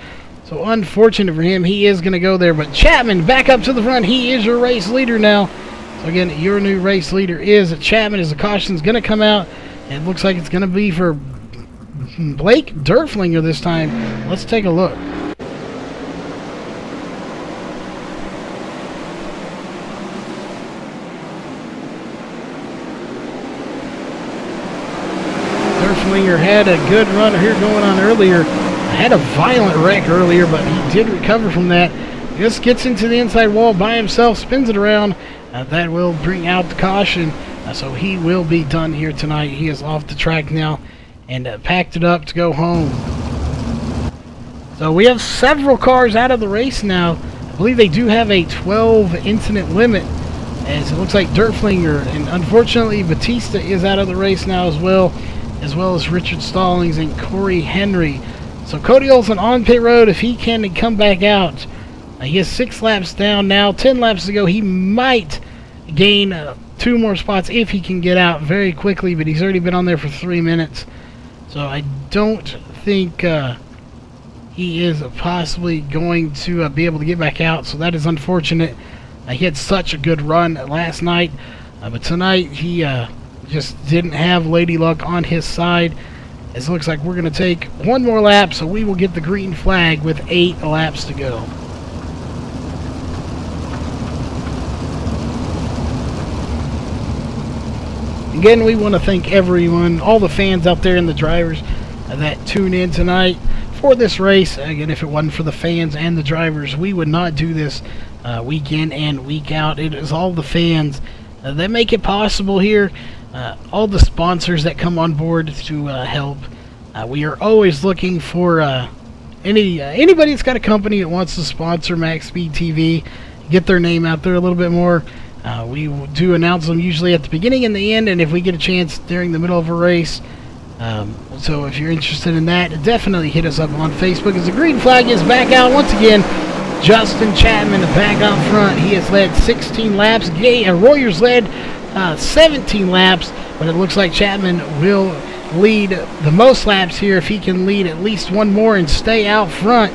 So unfortunate for him. He is going to go there. But Chapman back up to the front. He is your race leader now. So again, your new race leader is Chapman as the caution is going to come out. And it looks like it's going to be for Blake Derflinger this time. Let's take a look. Derflinger had a good run here going on earlier. Had a violent wreck earlier, but he did recover from that. Just gets into the inside wall by himself, spins it around. That will bring out the caution. So he will be done here tonight. He is off the track now and packed it up to go home. So we have several cars out of the race now. I believe they do have a 12 incident limit, as it looks like Derflinger and unfortunately Batista is out of the race now as well. as well as Richard Stallings and Corey Henry. So Cody Olsen on pit road. If he can come back out, he has 6 laps down now, 10 laps to go. He might gain 2 more spots if he can get out very quickly, but he's already been on there for 3 minutes. So I don't think he is possibly going to be able to get back out. So that is unfortunate. He had such a good run last night, but tonight he just didn't have Lady Luck on his side. It looks like we're going to take 1 more lap, so we will get the green flag with 8 laps to go. Again, we want to thank everyone, all the fans out there and the drivers that tune in tonight for this race. Again, if it wasn't for the fans and the drivers, we would not do this week in and week out. It is all the fans that make it possible here. All the sponsors that come on board to help. We are always looking for anybody that's got a company that wants to sponsor MaxSpeedTV, get their name out there a little bit more. We do announce them usually at the beginning and the end, and if we get a chance during the middle of a race. So if you're interested in that, definitely hit us up on Facebook, as the green flag is back out once again. Justin Chapman back out front. He has led 16 laps. Royer's led 17 laps, but it looks like Chapman will lead the most laps here. If he can lead at least 1 more and stay out front,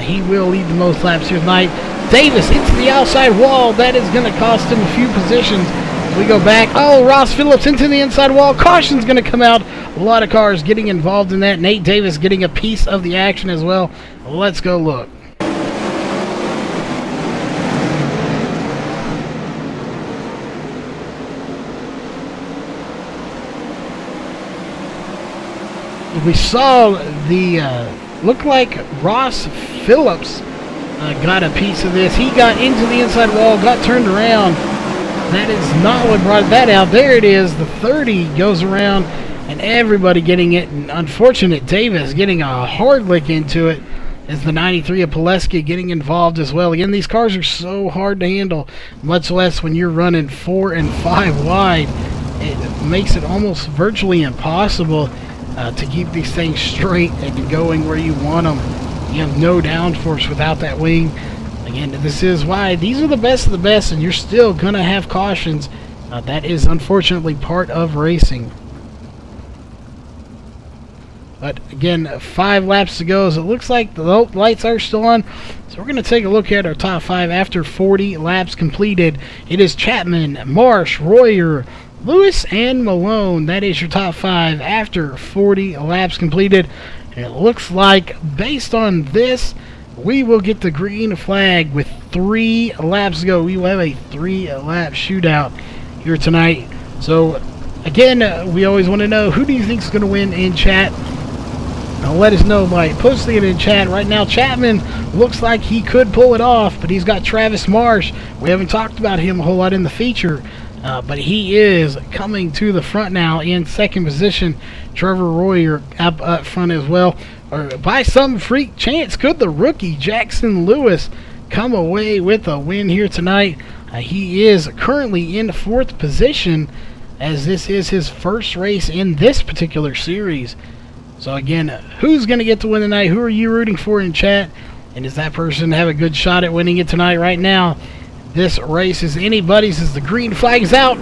he will lead the most laps here tonight. Davis into the outside wall. That is going to cost him a few positions. We go back. Oh, Ross Phillips into the inside wall. Caution's going to come out. A lot of cars getting involved in that. Nate Davis getting a piece of the action as well. Let's go look. We saw the looked like Ross Phillips got a piece of this. He got into the inside wall, got turned around. That is not what brought that out. There it is. The 30 goes around, and everybody getting it. And unfortunate Davis getting a hard lick into it, as the 93 of Pileski getting involved as well. Again, these cars are so hard to handle, much less when you're running 4 and 5 wide. It makes it almost virtually impossible to keep these things straight and going where you want them. You have no downforce without that wing. Again, this is why these are the best of the best, and you're still going to have cautions. That is unfortunately part of racing. But again, 5 laps to go, so it looks like the lights are still on. So we're going to take a look at our top 5 after 40 laps completed. It is Chapman, Marsh, Royer, Lewis, and Malone. That is your top 5 after 40 laps completed. And it looks like, based on this, we will get the green flag with 3 laps to go. We will have a 3-lap shootout here tonight. So, again, we always want to know, who do you think is going to win in chat? Let us know by posting it in chat. Right now, Chapman looks like he could pull it off, but he's got Travis Marsh. We haven't talked about him a whole lot in the feature. But he is coming to the front now in second position. Trevor Royer up front as well. Or by some freak chance, could the rookie Jackson Lewis come away with a win here tonight? He is currently in 4th position, as this is his first race in this particular series. So again, who's going to get the win tonight? Who are you rooting for in chat? And does that person have a good shot at winning it tonight? Right now, this race is anybody's as the green flag is out.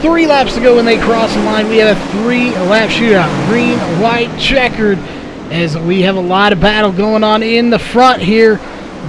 3 laps to go when they cross the line. We have a 3-lap shootout. Green, white, checkered, as we have a lot of battle going on in the front here.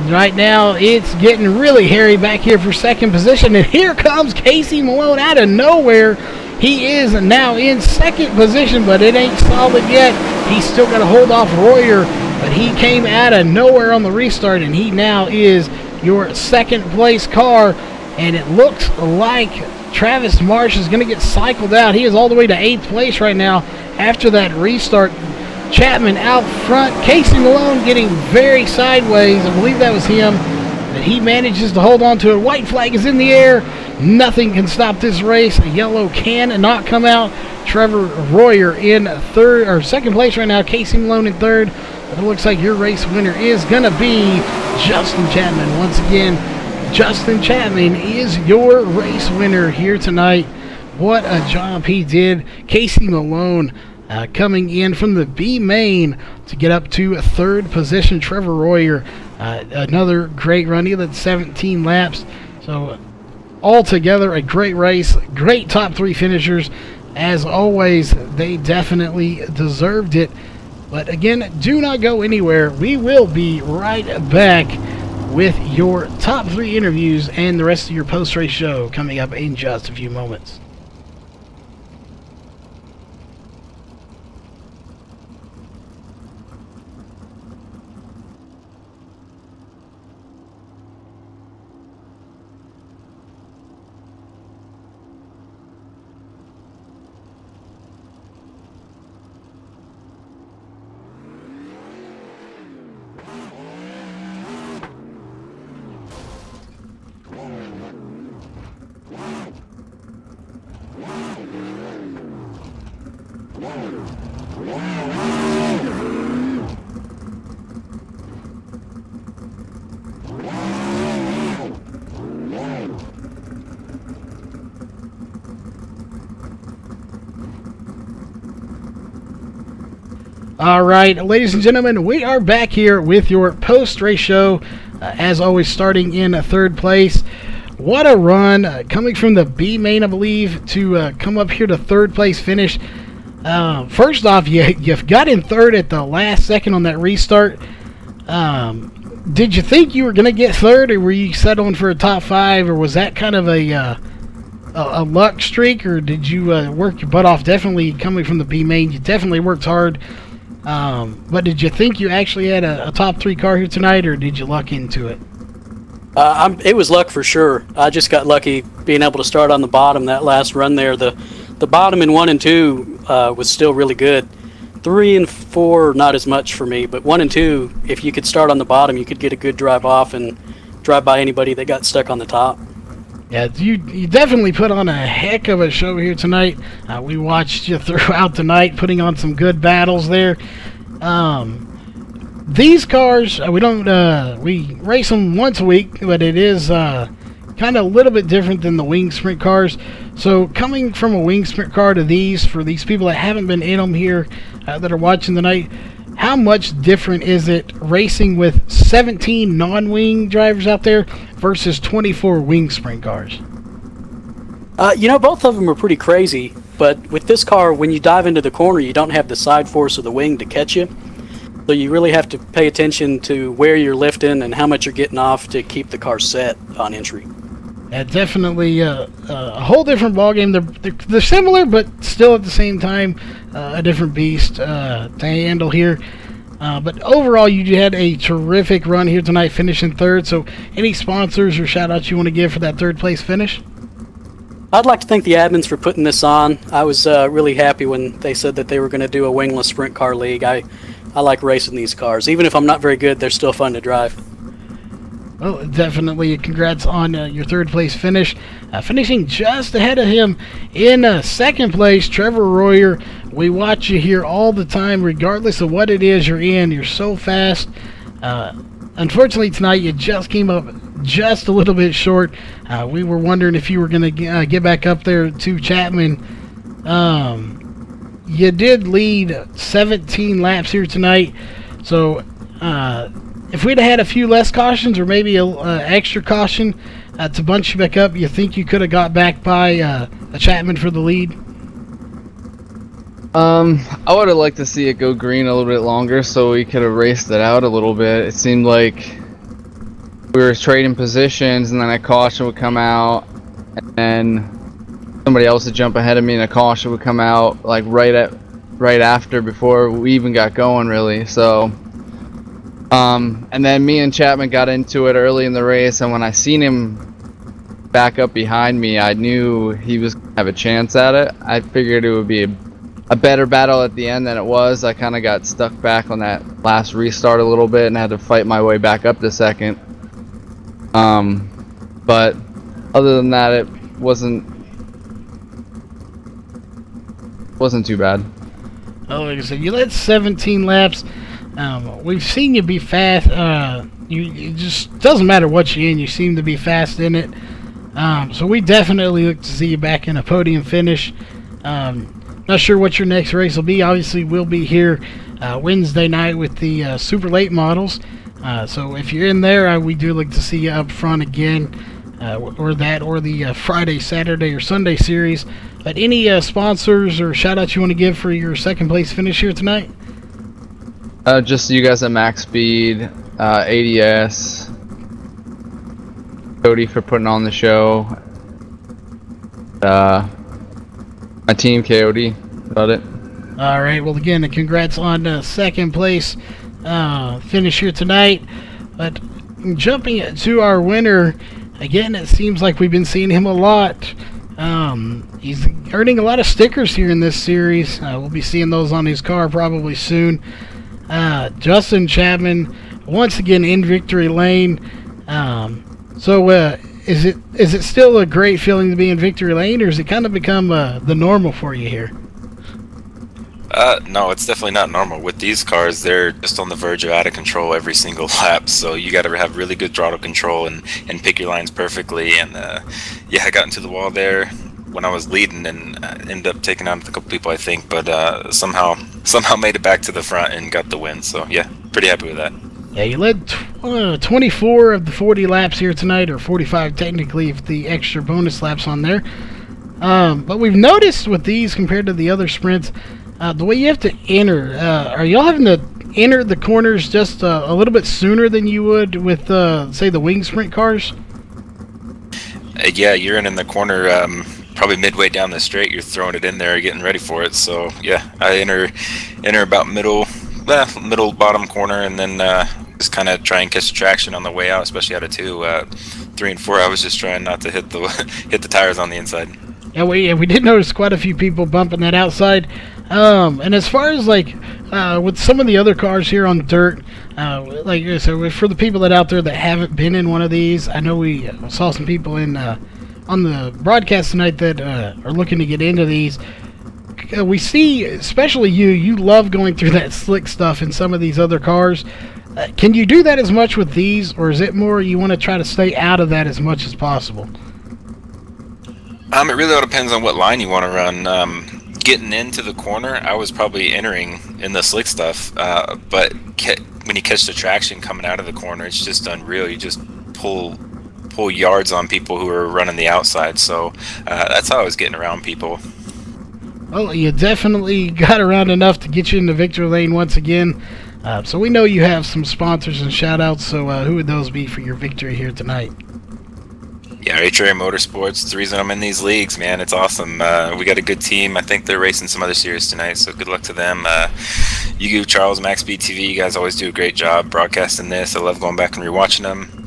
Right now, it's getting really hairy back here for second position. And here comes Casey Malone out of nowhere. He is now in second position, but it ain't solid yet. He's still got to hold off Royer, but he came out of nowhere on the restart, and he now is your second place car. And it looks like Travis Marsh is going to get cycled out. He is all the way to 8th place right now after that restart. Chapman out front. Casey Malone getting very sideways. I believe that was him. But he manages to hold on to it. White flag is in the air. Nothing can stop this race. A yellow cannot come out. Trevor Royer in second place right now. Casey Malone in 3rd. But it looks like your race winner is going to be Justin Chapman. Once again, Justin Chapman is your race winner here tonight. What a job he did. Casey Malone Coming in from the B main to get up to 3rd position, Trevor Royer. Another great run. He led 17 laps. So altogether a great race, great top 3 finishers. As always, they definitely deserved it. But again, do not go anywhere. We will be right back with your top 3 interviews and the rest of your post-race show coming up in just a few moments. All right, ladies and gentlemen, we are back here with your post-race show. As always, starting in 3rd place. What a run, coming from the B main, I believe, to come up here to 3rd place finish. First off, you got in 3rd at the last second on that restart. Did you think you were going to get 3rd, or were you settling for a top 5, or was that kind of a luck streak, or did you work your butt off? Definitely coming from the B main, you definitely worked hard. But did you think you actually had a top 3 car here tonight, or did you luck into it? It was luck for sure. I just got lucky being able to start on the bottom that last run there. The bottom in 1 and 2 was still really good. 3 and 4, not as much for me, but 1 and 2, if you could start on the bottom, you could get a good drive off and drive by anybody that got stuck on the top. Yeah, you definitely put on a heck of a show here tonight. We watched you throughout the night, putting on some good battles there. These cars, we race them once a week, but it is kind of a little bit different than the wing sprint cars. So coming from a wing sprint car to these, for these people that haven't been in them here, that are watching tonight, how much different is it racing with 17 non-wing drivers out there versus 24 wing sprint cars? Both of them are pretty crazy, but with this car, when you dive into the corner, you don't have the side force of the wing to catch you. So you really have to pay attention to where you're lifting and how much you're getting off to keep the car set on entry. Yeah, definitely a whole different ballgame. They're similar, but still at the same time a different beast to handle here. But overall, you had a terrific run here tonight, finishing 3rd. So any sponsors or shout-outs you want to give for that 3rd place finish? I'd like to thank the admins for putting this on. I was really happy when they said that they were going to do a wingless sprint car league. I like racing these cars. Even if I'm not very good, they're still fun to drive. Well, definitely congrats on your 3rd place finish. Finishing just ahead of him in 2nd place, Trevor Royer. We watch you here all the time, regardless of what it is you're in. You're so fast. Unfortunately, tonight you just came up just a little bit short. We were wondering if you were going to get back up there to Chapman. You did lead 17 laps here tonight. So if we'd have had a few less cautions, or maybe an extra caution to bunch you back up, you think you could have got back by a Chapman for the lead? I would have liked to see it go green a little bit longer so we could have raced it out a little bit. It seemed like we were trading positions, and then a caution would come out, and then somebody else would jump ahead of me and a caution would come out like right after, before we even got going, really. So and then me and Chapman got into it early in the race, and when I seen him back up behind me, I knew he was gonna have a chance at it. I figured it would be a better battle at the end than it was. I kind of got stuck back on that last restart a little bit and had to fight my way back up to 2nd. But other than that, it wasn't too bad. Oh, like I said, you led 17 laps. We've seen you be fast. You just doesn't matter what you're in. You seem to be fast in it. So we definitely look to see you back in a podium finish. not sure what your next race will be. Obviously, we'll be here Wednesday night with the super late models. So if you're in there, we do like to see you up front again, or the Friday, Saturday, or Sunday series. But any sponsors or shout-outs you want to give for your second place finish here tonight? Just you guys at Max Speed, ADS, Cody for putting on the show, my team, Coyote, about it. All right, well, again, congrats on second place finish here tonight. But jumping to our winner, again, it seems like we've been seeing him a lot. He's earning a lot of stickers here in this series. We'll be seeing those on his car probably soon. Justin Chapman, once again in victory lane. Is it still a great feeling to be in victory lane, or has it kind of become the normal for you here? No, it's definitely not normal. With these cars, they're just on the verge of out of control every single lap, so you got to have really good throttle control and pick your lines perfectly. And yeah, I got into the wall there when I was leading and ended up taking out a couple people, I think, but somehow made it back to the front and got the win. So yeah, pretty happy with that. Yeah, you led 24 of the 40 laps here tonight, or 45 technically if the extra bonus laps on there. But we've noticed with these compared to the other sprints, the way you have to enter, are y'all having to enter the corners just a little bit sooner than you would with, say, the wing sprint cars? Yeah, you're in the corner probably midway down the straight. You're throwing it in there, getting ready for it. So yeah, I enter about middle bottom corner, and then just kind of try and catch the traction on the way out, especially out of 2, 3, and 4. I was just trying not to hit the tires on the inside. Yeah, we did notice quite a few people bumping that outside. And as far as like with some of the other cars here on dirt, so for the people that out there that haven't been in one of these, I know we saw some people in on the broadcast tonight that are looking to get into these. We see, especially you love going through that slick stuff in some of these other cars. Can you do that as much with these, or is it more you want to try to stay out of that as much as possible? It really all depends on what line you want to run. Getting into the corner, I was probably entering in the slick stuff, but when you catch the traction coming out of the corner, it's just unreal. You just pull yards on people who are running the outside, so that's how I was getting around people. Well, you definitely got around enough to get you in the victory lane once again. So we know you have some sponsors and shout-outs, so who would those be for your victory here tonight? Yeah, HRA Motorsports. It's the reason I'm in these leagues, man. It's awesome. We got a good team. I think they're racing some other series tonight, so good luck to them. You, Charles, MaxSpeedTV, you guys always do a great job broadcasting this. I love going back and rewatching them.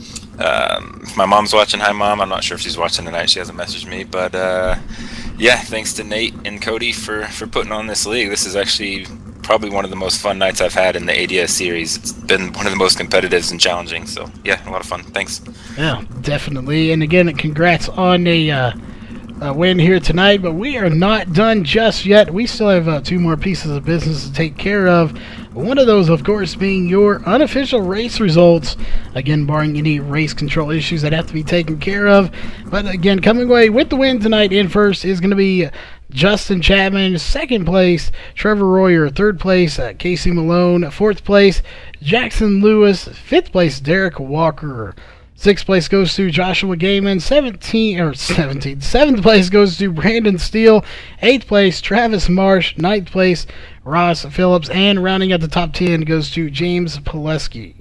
My mom's watching. Hi, Mom. I'm not sure if she's watching tonight. She hasn't messaged me, but yeah, thanks to Nate and Cody for putting on this league. This is actually probably one of the most fun nights I've had in the ADS series. It's been one of the most competitive and challenging, so yeah, a lot of fun. Thanks. Yeah, definitely. And again, congrats on a win here tonight, but we are not done just yet. We still have 2 more pieces of business to take care of. One of those, of course, being your unofficial race results. Again, barring any race control issues that have to be taken care of. But again, coming away with the win tonight in first is going to be Justin Chapman. Second place, Trevor Royer. Third place, Casey Malone. Fourth place, Jackson Lewis. Fifth place, Derek Walker. Sixth place goes to Joshua Gaiman. Seventh place goes to Brandon Steele. Eighth place, Travis Marsh. Ninth place, Ross Phillips. And rounding out the top 10 goes to James Pileski.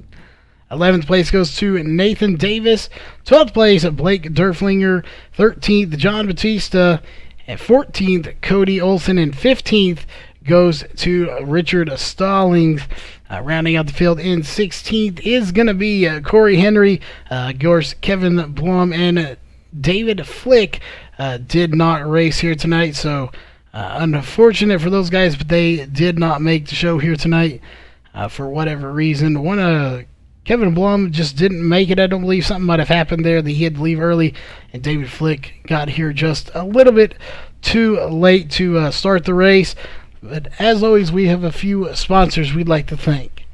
11th place goes to Nathan Davis. 12th place, Blake Durflinger. 13th, John Batista. And 14th, Cody Olson. And 15th goes to Richard Stallings. Rounding out the field in 16th is going to be Corey Henry. Of course, Kevin Blum and David Flick did not race here tonight. So unfortunate for those guys, but they did not make the show here tonight for whatever reason. Kevin Blum just didn't make it. I don't believe something might have happened there that he had to leave early, and David Flick got here just a little bit too late to start the race. But as always, we have a few sponsors we'd like to thank.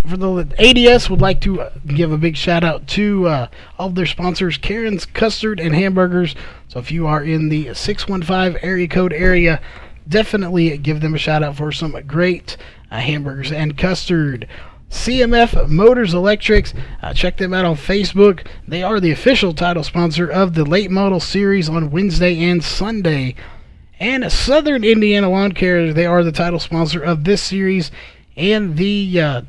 For the ADS, would like to give a big shout out to all of their sponsors, Karen's Custard and Hamburgers. So if you are in the 615 area code area, definitely give them a shout out for some great hamburgers and custard. CMF Motors Electrics, check them out on Facebook. They are the official title sponsor of the late model series on Wednesday and Sunday. And Southern Indiana Lawn Care, they are the title sponsor of this series and the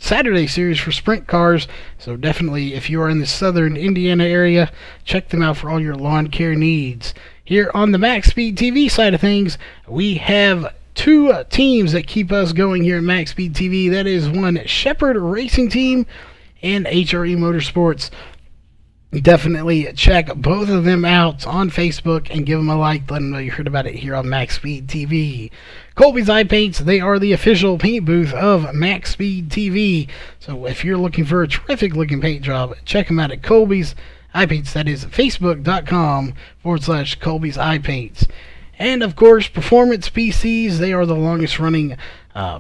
Saturday series for sprint cars. So definitely, if you are in the Southern Indiana area, check them out for all your lawn care needs. Here on the MaxSpeedTV side of things, we have two teams that keep us going here at MaxSpeedTV. That is one Shepherd Racing Team and HRE Motorsports. Definitely check both of them out on Facebook and give them a like. Let them know you heard about it here on MaxSpeedTV. Colby's Eye Paints, they are the official paint booth of MaxSpeedTV. So if you're looking for a terrific looking paint job, check them out at Colby's Eye Paints. That is facebook.com/Colby's Eye Paints. And of course, Performance PCs, they are the longest running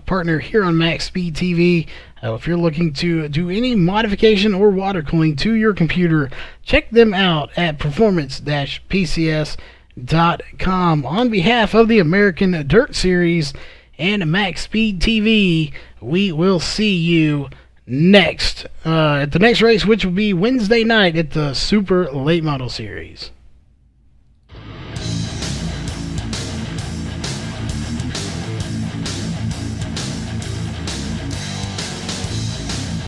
partner here on MaxSpeedTV. If you're looking to do any modification or water cooling to your computer, check them out at performance-pcs.com. On behalf of the American Dirt Series and MaxSpeedTV, we will see you next at the next race, which will be Wednesday night at the Super Late Model Series.